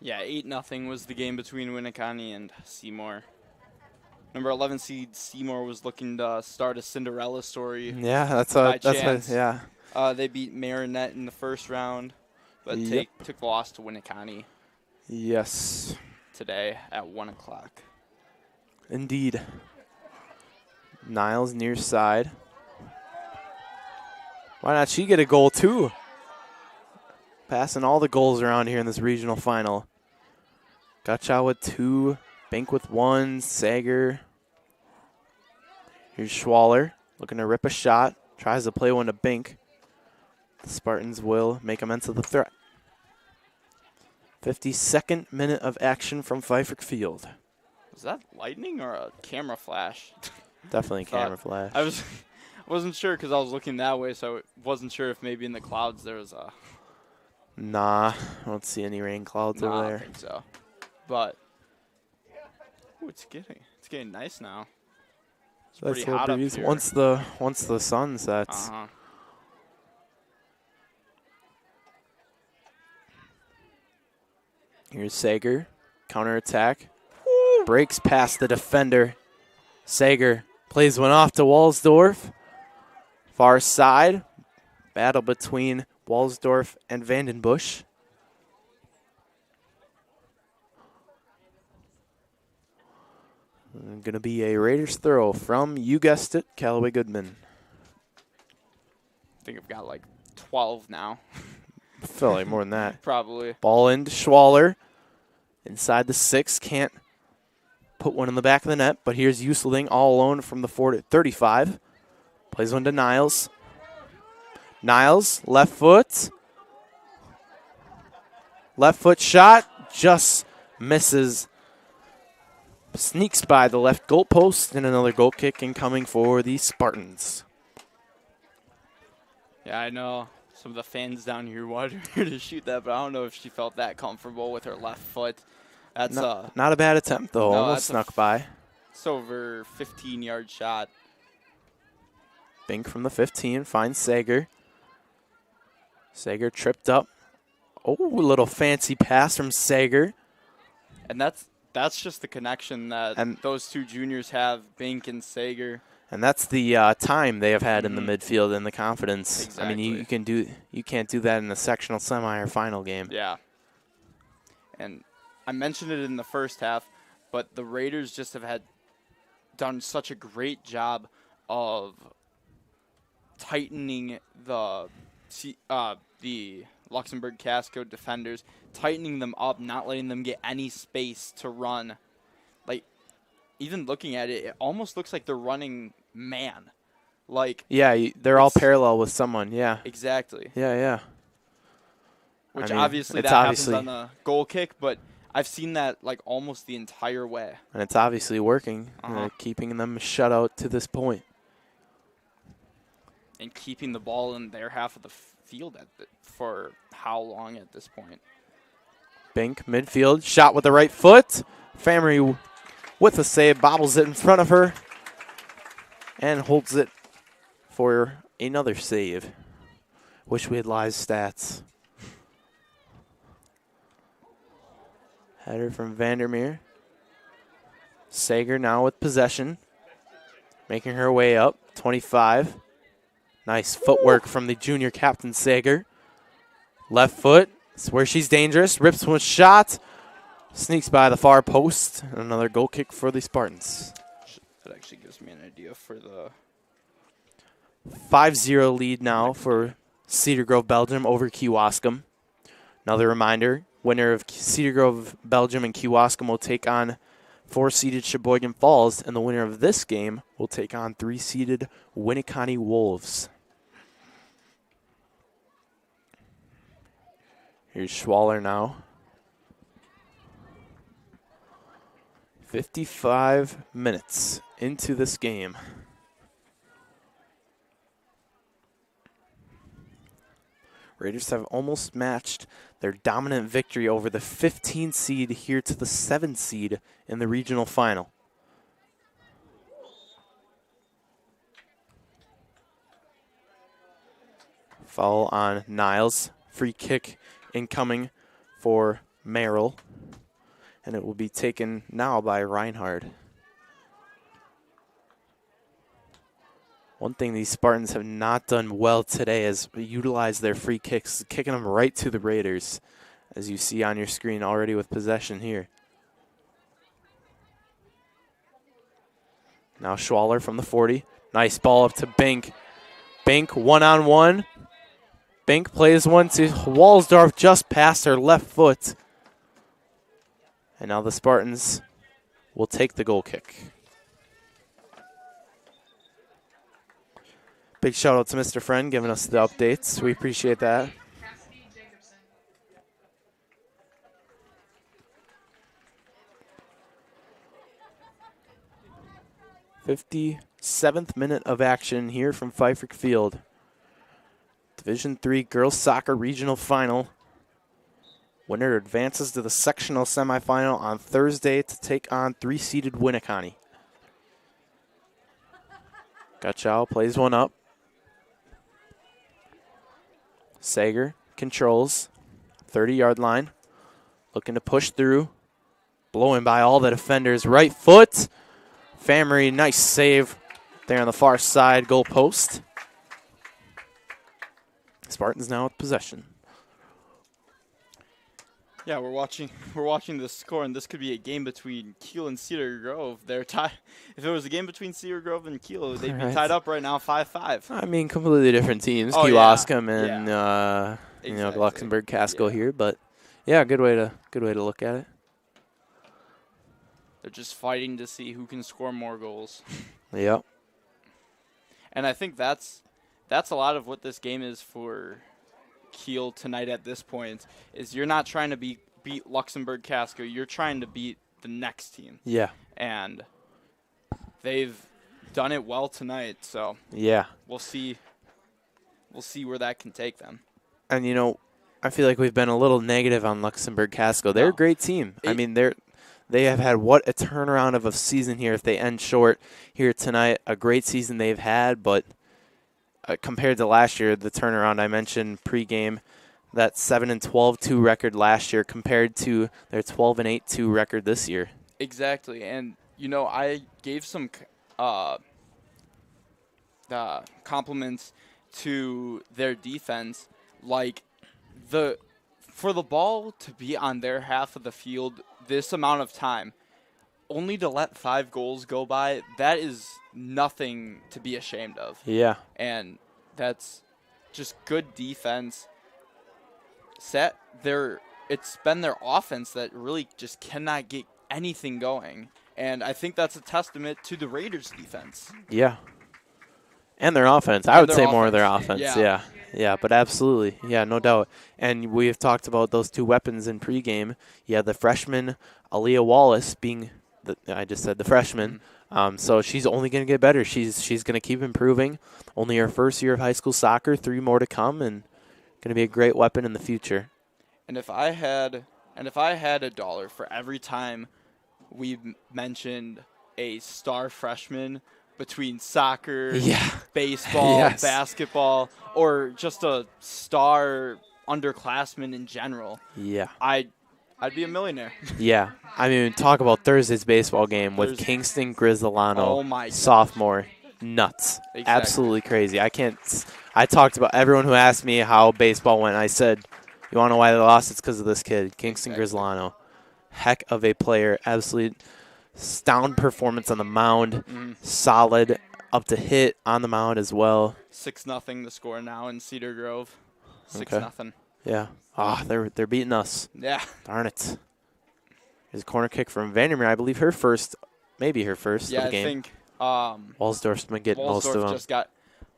Yeah, 8-0 was the game between Winnicott and Seymour. Number 11 seed Seymour was looking to start a Cinderella story. Yeah, that's yeah. They beat Marinette in the first round, but took the loss to Winnicott. Yes. Today at 1 o'clock. Indeed. Niles near side. Why not she get a goal too? Passing all the goals around here in this regional final. Gutchow with 2. Bink with 1. Sager. Here's Schwaller looking to rip a shot. Tries to play one to Bink. The Spartans will make amends of the threat. 52nd minute of action from Pfeiffer Field. Was that lightning or a camera flash? Definitely a camera flash. I wasn't sure because I was looking that way, so I wasn't sure if maybe in the clouds there was a... Nah, I don't see any rain clouds over there. I don't think so. But it's getting nice now. It's That's pretty hot up here. Once the sun sets. Here's Sager, counterattack. Breaks past the defender. Sager plays one off to Walsdorf. Far side. Battle between Walsdorf and Vandenbush. Going to be a Raiders throw from, you guessed it, Callaway Goodman. I think I've got like 12 now. I feel like more than that. Probably. Ball into Schwaller. Inside the 6. Can't put one in the back of the net, but here's Uselding all alone from the 35. Plays one to Niles. Niles, left foot. Left foot shot. Just misses. Sneaks by the left goal post, and another goal kick incoming for the Spartans. Yeah, I know some of the fans down here wanted her to shoot that, but I don't know if she felt that comfortable with her left foot. That's not a bad attempt, though. No, almost snuck by. It's over 15-yard shot. Bink from the 15 finds Sager. Sager tripped up. Oh, a little fancy pass from Sager. And that's just the connection that those two juniors have, Bink and Sager. And that's the time they have had in the midfield and the confidence. Exactly. I mean, you can't do that in the sectional semi or final game. Yeah. And I mentioned it in the first half, but the Raiders just have done such a great job of tightening the Luxemburg-Casco defenders, tightening them up, not letting them get any space to run. Like, even looking at it, it almost looks like they're running man. Like, yeah, they're all parallel with someone. Yeah. Exactly. Yeah. Which obviously happens on the goal kick, but I've seen that like almost the entire way. And it's obviously working, keeping them shut out to this point. And keeping the ball in their half of the field for how long at this point? Bink, midfield, shot with the right foot. Famry with a save, bobbles it in front of her, and holds it for another save. Wish we had live stats. Header from Vandermeer. Sager now with possession, making her way up, 25. Nice footwork from the junior captain, Sager. Left foot, it's where she's dangerous, rips one shot, sneaks by the far post, and another goal kick for the Spartans. That actually gives me an idea for the 5-0 lead now for Cedar Grove, Belgium over Kewaskum. Another reminder, winner of Cedar Grove, Belgium and Kewaskum will take on 4-seeded Sheboygan Falls, and the winner of this game will take on 3-seeded Winneconne Wolves. Here's Schwaller now. 55 minutes into this game. Raiders have almost matched their dominant victory over the 15 seed here to the 7 seed in the regional final. Foul on Niles. Free kick incoming for Merrill. And it will be taken now by Reinhard. One thing these Spartans have not done well today is utilize their free kicks, kicking them right to the Raiders, as you see on your screen already with possession here. Now Schwaller from the 40. Nice ball up to Bink. Bink one-on-one. Bink plays one to Walsdorf just past her left foot. And now the Spartans will take the goal kick. Big shout out to Mr. Friend giving us the updates. We appreciate that. 57th minute of action here from Pfeiffer Field. Division III Girls Soccer Regional Final. Winner advances to the sectional semifinal on Thursday to take on 3-seeded Winneconne. Gutchow plays one up. Sager controls, 30-yard line, looking to push through, blowing by all the defenders. Right foot, Famery, nice save there on the far side, goal post. Spartans now with possession. Yeah, we're watching the score, and this could be a game between Kiel and Cedar Grove. They're tied. If it was a game between Cedar Grove and Kiel, they'd be tied up right now, 5-5. I mean, completely different teams. Oh, Kewaskum and Exactly. Luxemburg-Casco here, but yeah, good way to look at it. They're just fighting to see who can score more goals. Yep. And I think that's a lot of what this game is for Kiel tonight at this point, is you're not trying to beat Luxemburg-Casco, you're trying to beat the next team. Yeah. And they've done it well tonight, so yeah, we'll see where that can take them. And you know, I feel like we've been a little negative on Luxemburg-Casco. They're a great team. I mean, they have had what a turnaround of a season here. If they end short here tonight, a great season they've had, but compared to last year, the turnaround I mentioned pregame, that 7-12-2 record last year compared to their 12-8-2 record this year. Exactly, and you know, I gave some compliments to their defense, like for the ball to be on their half of the field this amount of time, only to let 5 goals go by, that is nothing to be ashamed of. Yeah. And that's just good defense. It's been their offense that really just cannot get anything going. And I think that's a testament to the Raiders' defense. Yeah. And their offense. I would say more of their offense. Yeah. Yeah, but absolutely. Yeah, no doubt. And we have talked about those 2 weapons in pregame. Yeah, the freshman, Aaliyah Wallace, being I just said the freshman. So she's only going to get better. She's going to keep improving. Only her first year of high school soccer, 3 more to come, and going to be a great weapon in the future. And if I had $1 for every time we mentioned a star freshman between soccer, baseball, Yes. basketball, or just a star underclassman in general, Yeah. I'd be a millionaire. Yeah. I mean, talk about Thursday's baseball game with Kingston Grizzolano, Oh my gosh. sophomore. Nuts. Exactly. Absolutely crazy. I talked about everyone who asked me how baseball went. I said, you want to know why they lost? It's because of this kid, Kingston Grizzolano. Heck of a player. Absolute sound performance on the mound. Solid, up to hit on the mound as well. 6-0 the score now in Cedar Grove. Okay. 6-0. Yeah. They're beating us. Yeah. Darn it. Here's a corner kick from Vandermeer. I believe her first of the game. I think Walsdorf's been getting most of them.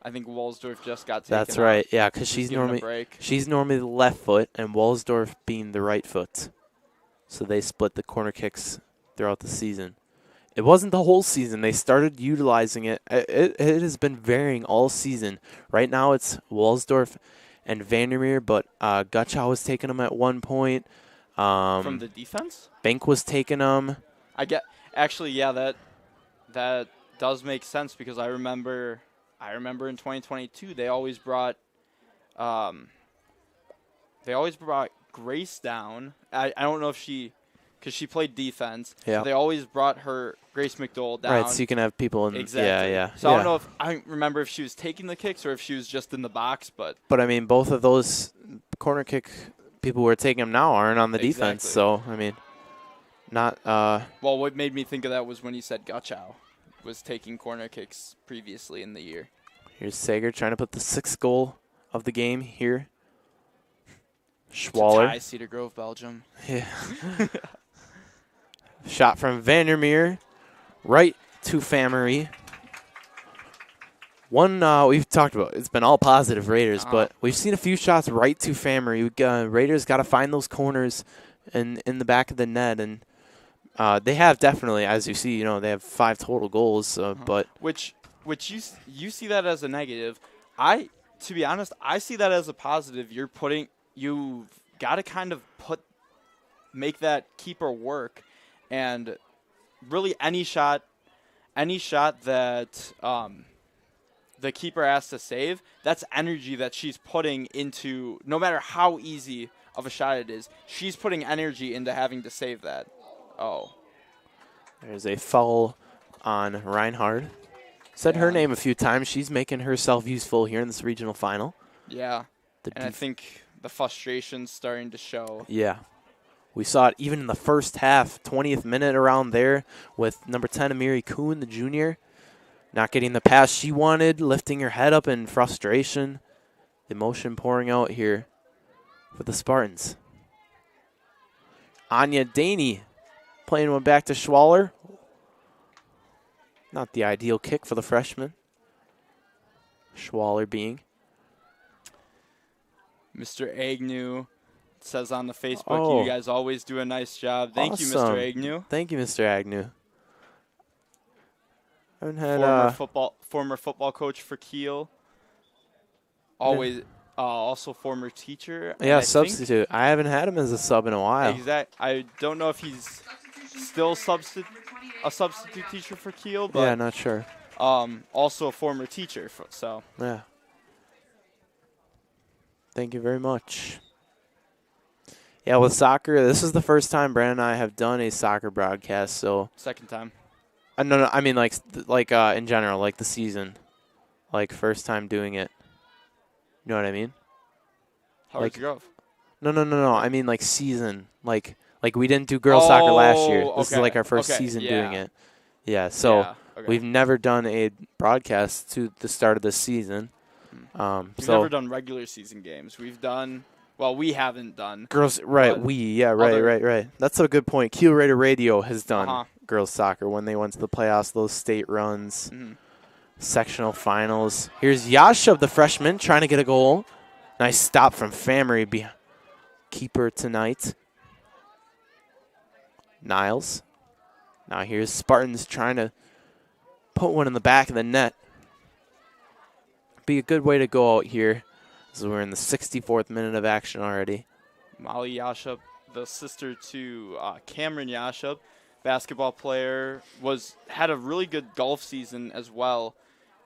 I think Walsdorf just got taken That's right. out. Yeah, because she's normally the left foot, and Walsdorf being the right foot. So they split the corner kicks throughout the season. It wasn't the whole season. They started utilizing it. It has been varying all season. Right now it's Walsdorf and Vandermeer, but Gutchow was taking them at one point. From the defense? Bank was taking them. That does make sense because I remember in 2022 they always brought Grace down. I don't know if because she played defense. Yeah. So they always brought Grace McDowell down. Right, so you can have people in. Exactly. Yeah. So I don't remember if she was taking the kicks or if she was just in the box, but I mean, both of those corner kick people who are taking them now aren't on the defense. So I mean, not. Well, what made me think of that was when you said Gutchow was taking corner kicks previously in the year. Here's Sager trying to put the 6th goal of the game here. Schwaller. To tie Cedar Grove, Belgium. Yeah. Shot from Vandermeer, right to Famery. One we've talked about, it's been all positive Raiders, but we've seen a few shots right to Famery. Raiders got to find those corners in the back of the net, and they have definitely, as you see, they have 5 total goals. But which you see that as a negative. To be honest, I see that as a positive. You've got to kind of make that keeper work, and really any shot that the keeper has to save, that's energy that she's putting into, no matter how easy of a shot it is, she's putting energy into having to save that. Oh. There's a foul on Reinhard. Said her name a few times. She's making herself useful here in this regional final. Yeah. And I think the frustration's starting to show. Yeah. We saw it even in the first half, 20th minute around there with number 10, Amiri Kuhn, the junior, not getting the pass she wanted, lifting her head up in frustration. Emotion pouring out here for the Spartans. Anya Daney playing one back to Schwaller. Not the ideal kick for the freshman. Schwaller being. Mr. Agnew says on the Facebook, you guys always do a nice job. Thank you, Mr. Agnew. Thank you, Mr. Agnew. I haven't had former football coach for Kiel. Always, also former teacher. Yeah, substitute. I haven't had him as a sub in a while. I don't know if he's still a substitute teacher for Kiel, but yeah, not sure. Also a former teacher. So yeah. Thank you very much. Yeah, with soccer, this is the first time Brandon and I have done a soccer broadcast. So second time. No, I mean like in general, like the season, like first time doing it. You know what I mean? Howard Grove. No. I mean like season, like we didn't do girls soccer last year. This is like our first season doing it. Yeah, so we've never done a broadcast to the start of the season. We've never done regular season games. We've done. Well, we haven't done. Girls, right, right. That's a good point. Kiel Raider Radio has done girls soccer when they went to the playoffs, those state runs, sectional finals. Here's Yasha, the freshman, trying to get a goal. Nice stop from Famery, keeper tonight. Niles. Now here's Spartans trying to put one in the back of the net. Be a good way to go out here. So we're in the 64th minute of action already. Molly Yashup, the sister to Cameron Yashup, basketball player, had a really good golf season as well.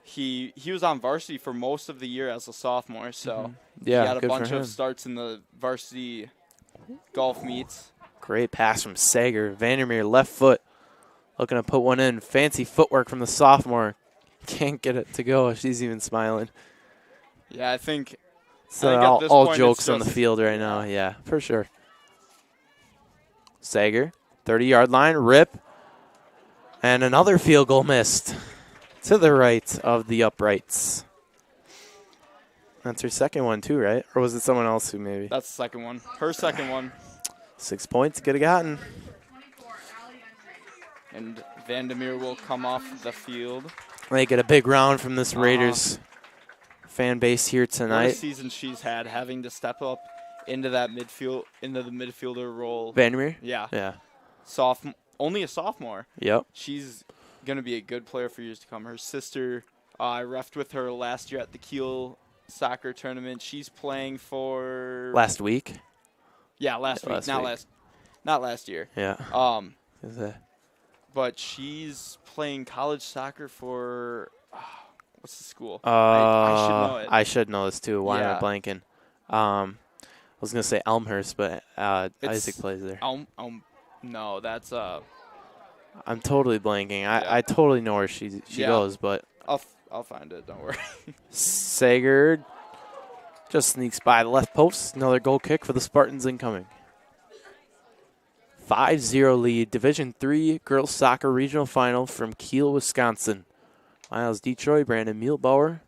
He was on varsity for most of the year as a sophomore, so Yeah, he had a good for bunch him. of starts in the varsity golf meets. Great pass from Sager. Vandermeer, left foot, looking to put one in. Fancy footwork from the sophomore. Can't get it to go. She's even smiling. Yeah, I think So at this all point jokes it's on the just- field right now. Yeah, for sure. Sager, 30-yard line, rip. And another field goal missed to the right of the uprights. That's her second one too, right? Or was it someone else who maybe? That's the second one. Her second one. 6 points, could have gotten. And Vandermeer will come off the field. They get a big round from this Raiders fan base here What a tonight. season she's had, having to step up into the midfielder role. Vandermeer? Yeah. Yeah. Only a sophomore. Yep. She's going to be a good player for years to come. Her sister, I reffed with her last year at the Kiel soccer tournament. She's playing for Last week? Yeah, last week. Not last year. Yeah. Is that- But she's playing college soccer for what's the school? I should know it. I should know this too. Why am Yeah. I blanking? I was gonna say Elmhurst, but It's Isaac plays there. No, that's I'm totally blanking. I totally know where she Yeah. goes, but I'll find it. Don't worry. Sager just sneaks by the left post. Another goal kick for the Spartans incoming. 5-0 lead. Division III girls soccer regional final from Kiel, Wisconsin. Miles Detroit, Brandon Muehlbauer.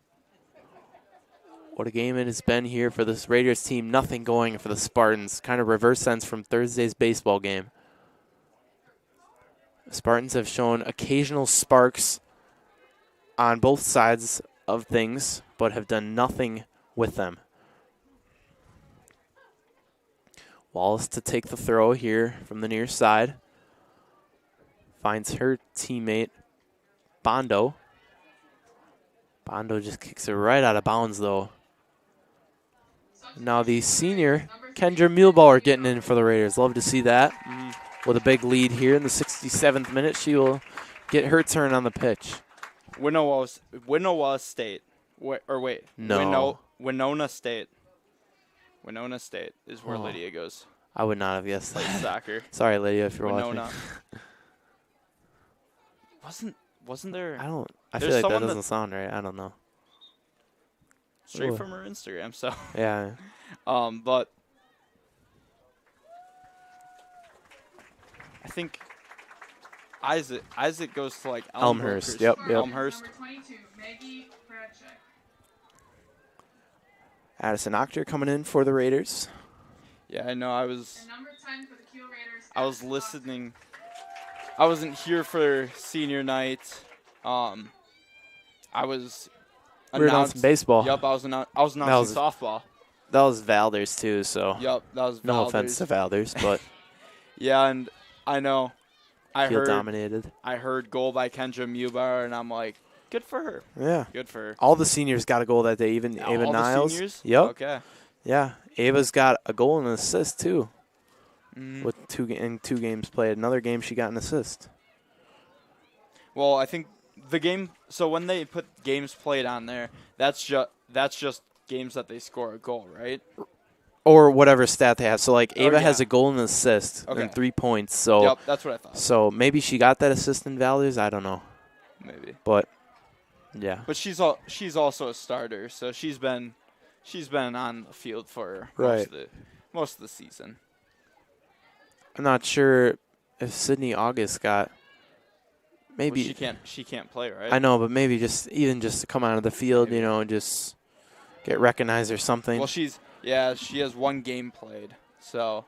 What a game it has been here for this Raiders team. Nothing going for the Spartans. Kind of reverse sense from Thursday's baseball game. The Spartans have shown occasional sparks on both sides of things, but have done nothing with them. Wallace to take the throw here from the near side. Finds her teammate, Bondo. Bondo just kicks it right out of bounds, though. Now the senior, Kendra Muehlbauer, getting in for the Raiders. Love to see that. With a big lead here in the 67th minute, she will get her turn on the pitch. Winona State. No. Winona State. Winona State is where Lydia goes. I would not have guessed Plays that. soccer. Sorry, Lydia, if you're Winona. watching. Wasn't there? I There's feel like that someone doesn't sound right. I don't know. straight Ooh. from her Instagram. So Yeah. but I think Isaac goes to like Elmhurst. Elmhurst. Yep. Elmhurst. Number 22, Maggie Bradcheck. Addison Octor coming in for the Raiders. Yeah, I know. I was And number 10 for the Kiel Raiders. I was listening. I wasn't here for senior night. I was We were announcing baseball. Yep, I was announcing softball. That was Valders too, so Yep, that was no Valders. offense to Valders, but Yeah, and I know. Kiel dominated. I heard goal by Kendra Muehlbauer, and I'm like, good for her. Yeah. Good for her. All the seniors got a goal that day, even All Ava the Niles. seniors? Yep. Okay. Yeah. Ava's got a goal and an assist too. Mhm. With two games played. Another game she got an assist. Well, I think the game. So when they put games played on there, that's just games that they score a goal, right? Or whatever stat they have. So like Oh, Ava has yeah. a goal and an assist Okay. and 3 points. So Yep, that's what I thought. So maybe she got that assist in Valders. I don't know. Maybe. But yeah. But she's also a starter, so she's been on the field for Right. most of the season. I'm not sure if Sydney August got maybe Well, she can't play, right? I know, but maybe just to come out of the field, you know, and just get recognized or something. Well, she has one game played, so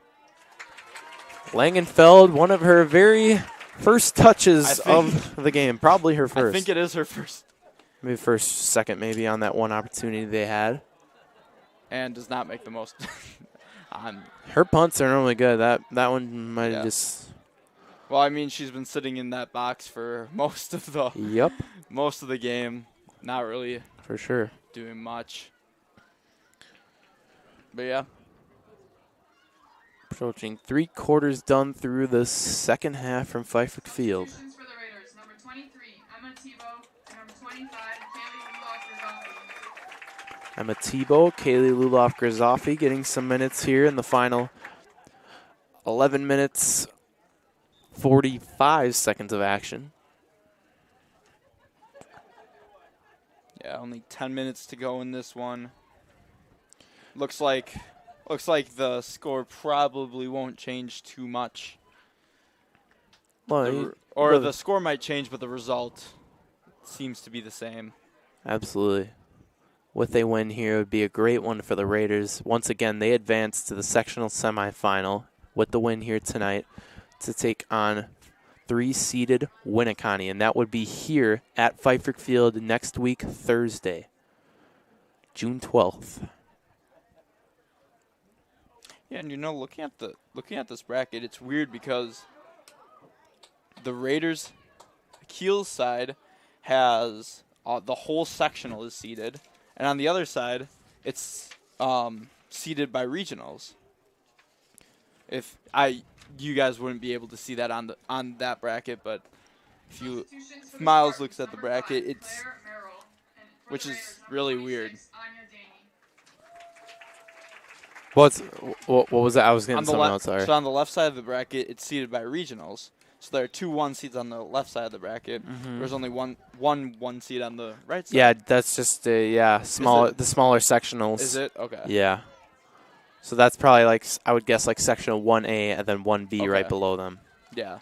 Langenfeld, one of her very first touches of the game, probably her first. I think it is her first. Maybe second, maybe on that one opportunity they had. And does not make the most. Her punts are normally good. That one might have just. Well, I mean, she's been sitting in that box for most of the. Yep. Most of the game, not really. For sure. Doing much. But yeah. Approaching 3 quarters done through the second half from Pfeiffer Field. Substitutions for the Raiders, number 23, Emma Tebow, and number 25, Kaylee Luloff-Grizzoffi. Emma Tebow, Kaylee Luloff-Grizzoffi getting some minutes here in the final 11 minutes, 45 seconds of action. Yeah, only 10 minutes to go in this one. Looks like the score probably won't change too much. Well, The score might change, but the result seems to be the same. Absolutely. With a win here, it would be a great one for the Raiders. Once again, they advance to the sectional semifinal with the win here tonight to take on 3-seeded Winneconne, and that would be here at Pfeiffer Field next week, Thursday, June 12th. Yeah, and looking at this bracket, it's weird because the Raiders, Kiel's side has the whole sectional is seeded, and on the other side, it's seeded by regionals. You guys wouldn't be able to see that on that bracket, but if Miles looks at the bracket, which is really weird. What was that? I was getting something else. Sorry. So on the left side of the bracket, it's seeded by regionals. So there are 2 1 seeds on the left side of the bracket. Mm-hmm. There's only one seed on the right side. Yeah, that's just the smaller sectionals. Is it? Okay. Yeah. So that's probably I would guess sectional 1A and then 1B right below them. Yeah.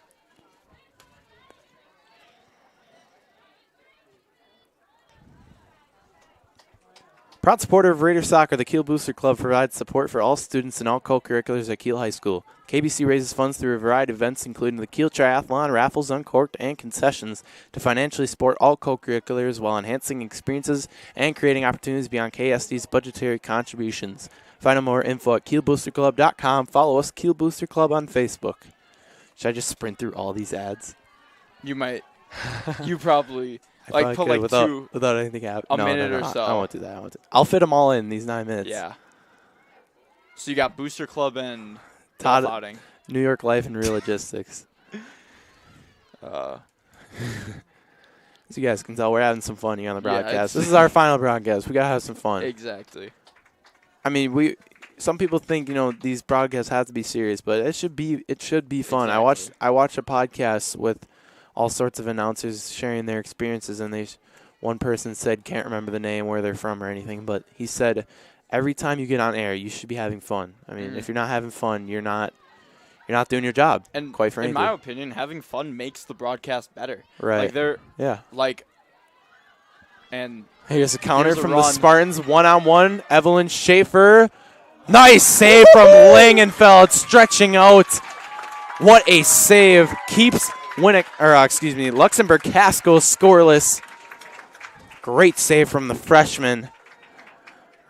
Proud supporter of Raider Soccer, the Kiel Booster Club provides support for all students and all co-curriculars at Kiel High School. KBC raises funds through a variety of events, including the Kiel Triathlon, raffles, uncorked, and concessions to financially support all co-curriculars while enhancing experiences and creating opportunities beyond KSD's budgetary contributions. Find out more info at KielBoosterClub.com. Follow us, Kiel Booster Club, on Facebook. Should I just sprint through all these ads? You might. You probably. Without anything happening. A minute or so. I won't do that. I'll fit them all in these 9 minutes. Yeah. So you got Booster Club and Todd outing. New York Life and Real Logistics. As you guys can tell, we're having some fun here on the broadcast. Yeah, this is our final broadcast. We gotta have some fun. Exactly. I mean, some people think these broadcasts have to be serious, but it should be fun. Exactly. I watched a podcast with all sorts of announcers sharing their experiences, and one person said, can't remember the name, where they're from, or anything, but he said, every time you get on air, you should be having fun. I mean, if you're not having fun, you're not doing your job. And quite frankly, in my opinion, having fun makes the broadcast better. Right. And here's a counter from the run. Spartans, 1-on-1. Evelyn Schaefer, nice save from Langenfeld, stretching out. What a save! Keeps Luxemburg-Casco scoreless. Great save from the freshman.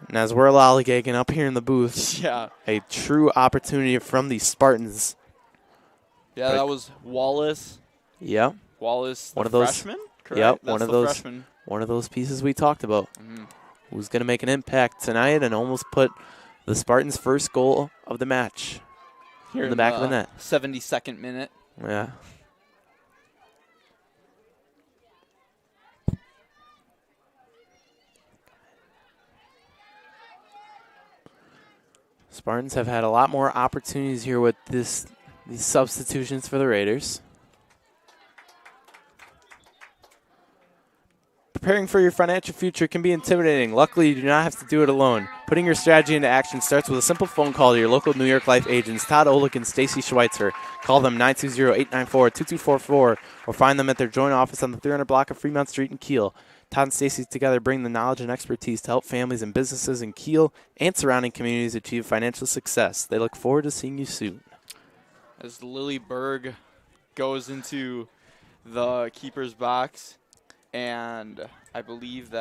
And as we're lollygagging up here in the booth, a true opportunity from the Spartans. Yeah, that was Wallace. Yep. Wallace, one of those freshman? Correct? Yep, That's one of those pieces we talked about. Who's going to make an impact tonight and almost put the Spartans' first goal of the match here in the back of the net. 72nd minute. Yeah. Spartans have had a lot more opportunities here with these substitutions for the Raiders. Preparing for your financial future can be intimidating. Luckily, you do not have to do it alone. Putting your strategy into action starts with a simple phone call to your local New York Life agents, Todd Olick and Stacy Schweitzer. Call them 920-894-2244 or find them at their joint office on the 300 block of Fremont Street in Kiel. Todd and Stacy together bring the knowledge and expertise to help families and businesses in Kiel and surrounding communities achieve financial success. They look forward to seeing you soon. As Lily Berg goes into the keeper's box, and I believe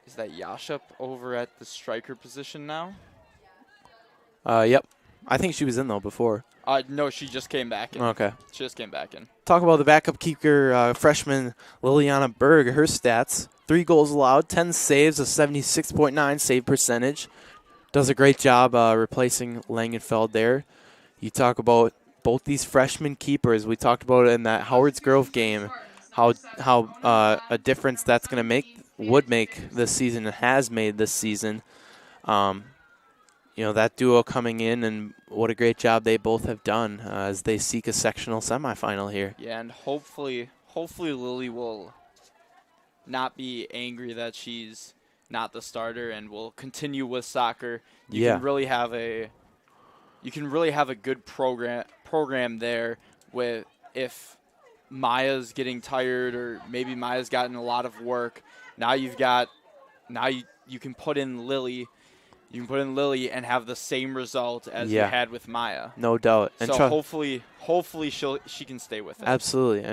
is that Yashup over at the striker position now? Yep. I think she was in, though, before. No, she just came back in. Okay. She just came back in. Talk about the backup keeper, freshman Liliana Berg. Her stats, 3 goals allowed, 10 saves, a 76.9 save percentage. Does a great job replacing Langenfeld there. you talk about both these freshman keepers. We talked about it in that Howard's Grove game, how a difference that's going to would make this season and has made this season. That duo coming in, and what a great job they both have done as they seek a sectional semifinal here. Yeah, and hopefully Lily will not be angry that she's not the starter and will continue with soccer. You can really have a good program there with if Maya's getting tired or maybe Maya's gotten a lot of work. Now you can put in Lily. You can put in Lily and have the same result as you had with Maya. No doubt. And so hopefully she can stay with it. Absolutely.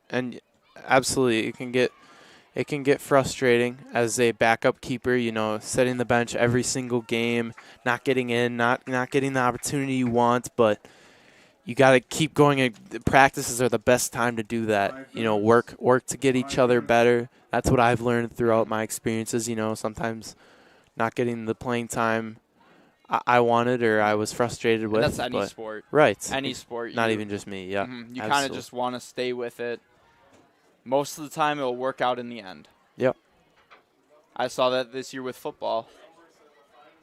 And absolutely it can get frustrating as a backup keeper, setting the bench every single game, not getting in, not getting the opportunity you want, but you got to keep going. Practices are the best time to do that. Work to get each other better. That's what I've learned throughout my experiences, sometimes not getting the playing time I wanted or I was frustrated with. And that's any sport. Right. Any sport. Not even just me, yeah. You kind of just want to stay with it. Most of the time, it'll work out in the end. Yep. I saw that this year with football.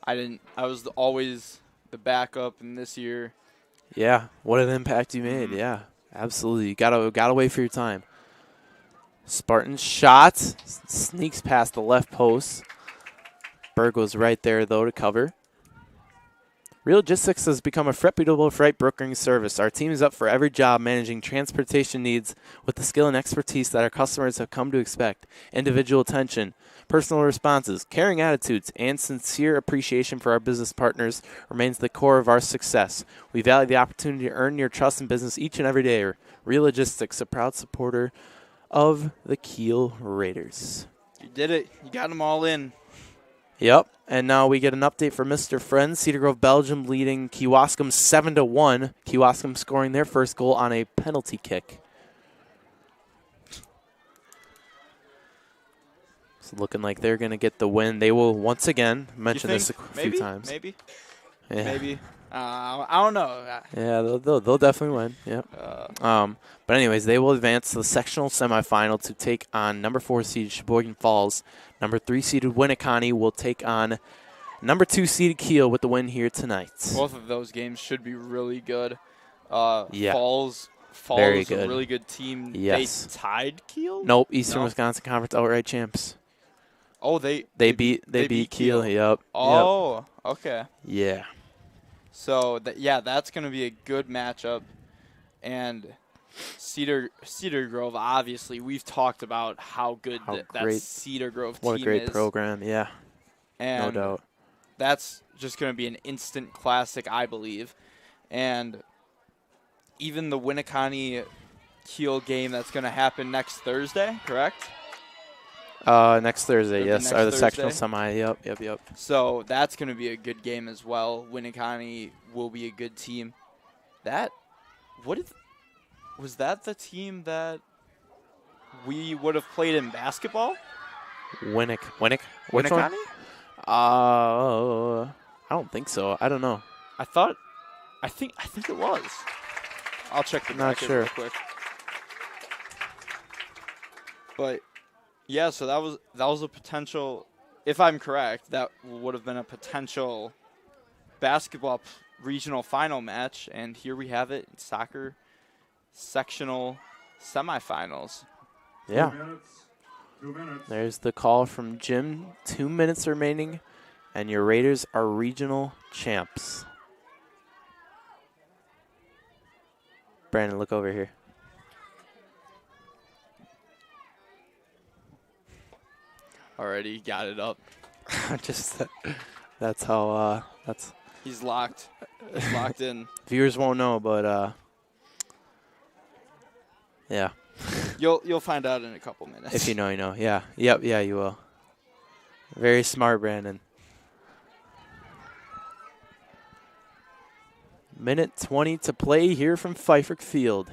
I was always the backup, and this year. Yeah, what an impact you made. Yeah, absolutely. You gotta wait for your time. Spartans shot sneaks past the left post. Berg was right there, though, to cover. Real Logistics has become a reputable freight brokering service. Our team is up for every job managing transportation needs with the skill and expertise that our customers have come to expect. Individual attention, personal responses, caring attitudes, and sincere appreciation for our business partners remains the core of our success. We value the opportunity to earn your trust in business each and every day. Real Logistics, a proud supporter of the Kiel Raiders. You did it. You got them all in. Yep, and now we get an update from Mr. Friend. Cedar Grove, Belgium leading Kewaskum 7-1. Kewaskum scoring their first goal on a penalty kick. It's looking like they're going to get the win. They will once again mention this a few times. Maybe. Yeah. Maybe. I don't know. Yeah, they'll definitely win. Yep. But anyways, they will advance to the sectional semifinal to take on number 4 seeded Sheboygan Falls. Number 3 seeded Winneconne will take on number 2 seeded Kiel with the win here tonight. Both of those games should be really good. Yeah. Falls Very is good. a really good team. Yes. They tied Kiel? Nope, Eastern Wisconsin Conference outright champs. Oh, they beat Kiel. Yep. Oh, okay. Yeah. So that's going to be a good matchup, and Cedar Grove. Obviously, we've talked about how good that Cedar Grove team is. What a great program, yeah. And no doubt. That's just going to be an instant classic, I believe. And even the Winneconne Kiel game that's going to happen next Thursday, correct? Next Thursday, yes. Or the sectional semi. Yep. So that's going to be a good game as well. Winneconne will be a good team. Was that the team that we would have played in basketball? Winneconne? I don't think so. I don't know. I think it was. I'll check the Not bracket sure. real quick. But yeah, so that was a potential. If I'm correct, that would have been a potential basketball regional final match, and here we have it in soccer sectional semifinals. Yeah. 2 minutes. There's the call from Jim. 2 minutes remaining, and your Raiders are regional champs. Brandon, look over here. Already got it up. That's how. He's locked. He's locked in. Viewers won't know, but yeah. You'll find out in a couple minutes. If you know, you know. Yeah. Yep. Yeah, you will. Very smart, Brandon. Minute 20 to play here from Pfeiffer Field.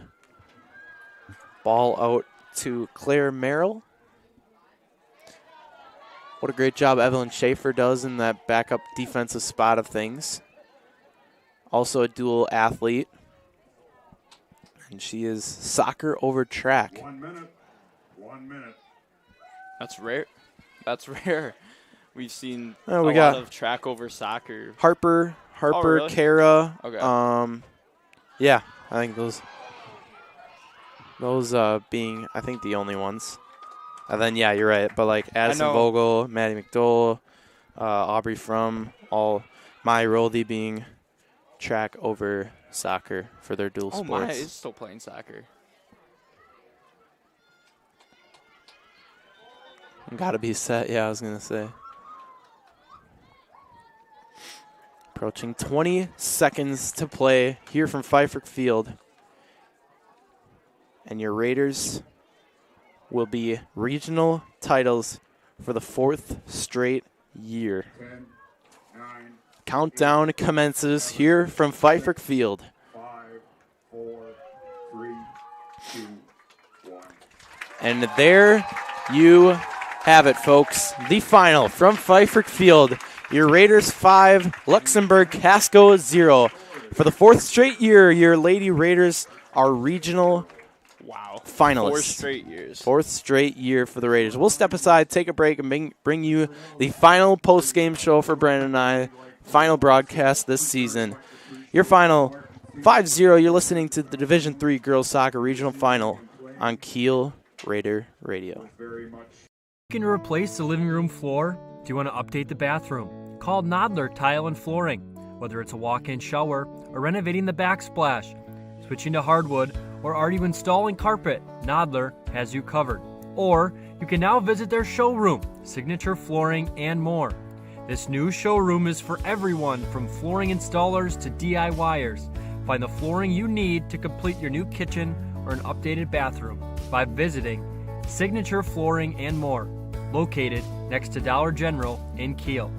Ball out to Claire Merrill. What a great job Evelyn Schaefer does in that backup defensive spot of things. also a dual athlete. And she is soccer over track. 1 minute. 1 minute. That's rare. That's rare. We've seen We a got lot of track over soccer. Harper, really? Kara. Okay. Yeah, I think those being, I think, the only ones. And then, yeah, you're right. But, like, Addison Vogel, Maddie McDowell, Aubrey Frum, all Maya Roldy being track over soccer for their dual sports. Maya is still playing soccer. Got to be set, yeah, I was going to say. Approaching 20 seconds to play here from Pfeiffer Field. And your Raiders will be regional titles for the 4th straight year. 10, 9, Countdown commences here from Pfeiffer Field. 5, 4, 3, 2, 1. And there you have it, folks. The final from Pfeiffer Field. Your Raiders 5, Luxemburg-Casco 0. For the 4th straight year, your Lady Raiders are regional finalists. 4 straight years. 4th straight year for the Raiders. We'll step aside, take a break, and bring you the final post-game show for Brandon and I. Final broadcast this season. Your final 5-0. You're listening to the Division III Girls Soccer Regional Final on Kiel Raider Radio. Looking to replace the living room floor? Do you want to update the bathroom? Call Nodler Tile and Flooring. Whether it's a walk-in shower or renovating the backsplash, switching to hardwood, or already installing carpet, Nodler has you covered. Or you can now visit their showroom, Signature Flooring, and more. This new showroom is for everyone from flooring installers to DIYers. Find the flooring you need to complete your new kitchen or an updated bathroom by visiting Signature Flooring and more, located next to Dollar General in Kiel.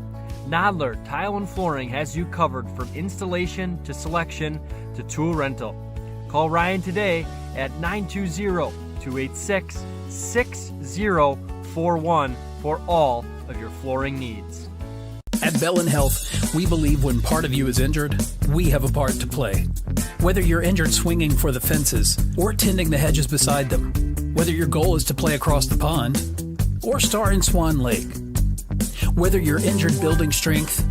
Nodler Tile and Flooring has you covered from installation to selection to tool rental. Call Ryan today at 920-286-6041 for all of your flooring needs. At Bellin Health, we believe when part of you is injured, we have a part to play. Whether you're injured swinging for the fences or tending the hedges beside them, whether your goal is to play across the pond or star in Swan Lake, whether you're injured building strength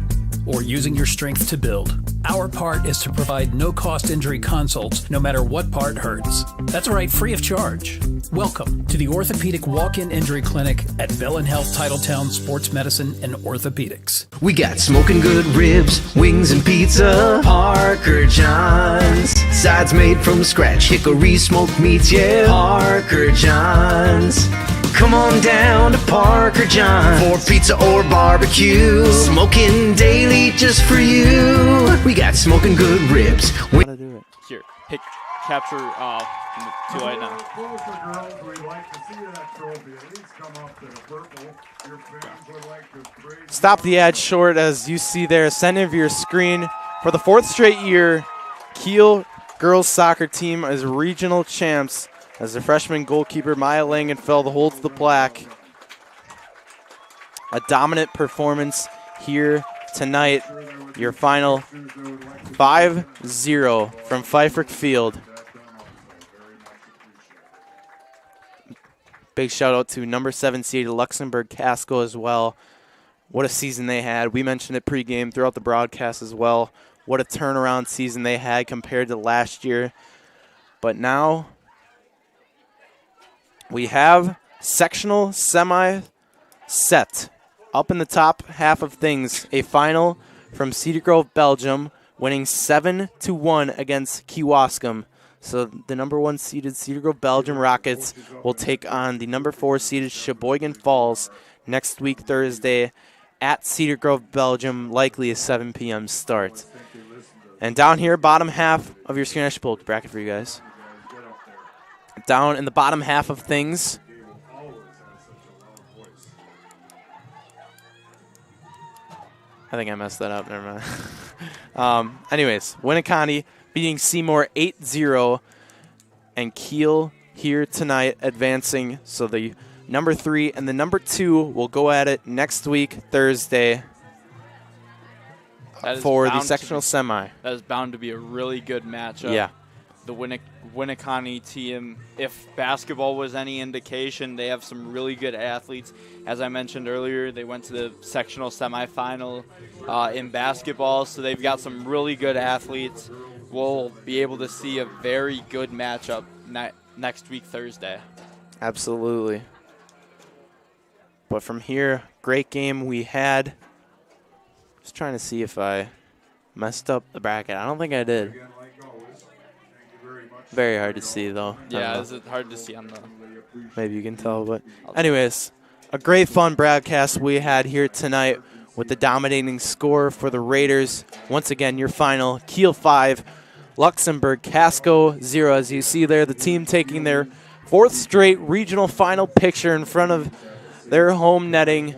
or using your strength to build, our part is to provide no-cost injury consults no matter what part hurts. That's right, free of charge. Welcome to the Orthopedic Walk-In Injury Clinic at Bellin Health Titletown Sports Medicine and Orthopedics. We got smoking good ribs, wings and pizza, Parker John's. Sides made from scratch, hickory smoked meats, yeah, Parker John's. Come on down to Parker John's for pizza or barbecue. Smoking daily just for you. We got smoking good ribs. Here, capture too late now. Stop the ad short as you see there, center of your screen. For the 4th straight year, Kiel girls soccer team is regional champs as the freshman goalkeeper Maya Langenfeld holds the plaque. A dominant performance here tonight. Your final 5-0 from Pfeiffer Field. Big shout out to number 7 seed Luxemburg-Casco as well. What a season they had. We mentioned it pregame throughout the broadcast as well. What a turnaround season they had compared to last year. But now we have sectional semi set. Up in the top half of things, a final from Cedar Grove, Belgium, winning 7-1 against Kewaskum. So the number 1 seeded Cedar Grove Belgium Rockets will take on the number 4 seeded Sheboygan Falls next week Thursday at Cedar Grove, Belgium, likely a 7 p.m. start. And down here, bottom half of your screen, I should pull up the bracket for you guys. Down in the bottom half of things, I think I messed that up. Never mind. Anyways, Winneconne beating Seymour 8-0, and Kiel here tonight advancing. So the number 3 and the number 2 will go at it next week, Thursday. for the sectional semi. That is bound to be a really good matchup. Yeah. The Winneconne team, if basketball was any indication, they have some really good athletes. As I mentioned earlier, they went to the sectional semifinal in basketball, so they've got some really good athletes. We'll be able to see a very good matchup next week, Thursday. Absolutely. But from here, great game we had. Just trying to see if I messed up the bracket. I don't think I did. Very hard to see, though. Yeah, it's hard to see on the... Maybe you can tell. But anyways, a great fun broadcast we had here tonight with the dominating score for the Raiders. Once again, your final, Kiel 5, Luxemburg-Casco 0. As you see there, the team taking their 4th straight regional final picture in front of their home netting.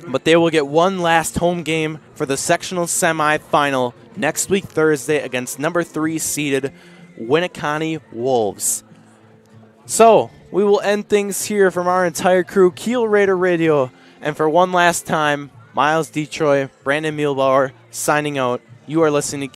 But they will get one last home game for the sectional semifinal next week, Thursday, against number 3 seeded Winneconne Wolves. So, we will end things here from our entire crew, Kiel Raider Radio. And for one last time, Miles Detroit, Brandon Muehlbauer signing out. You are listening to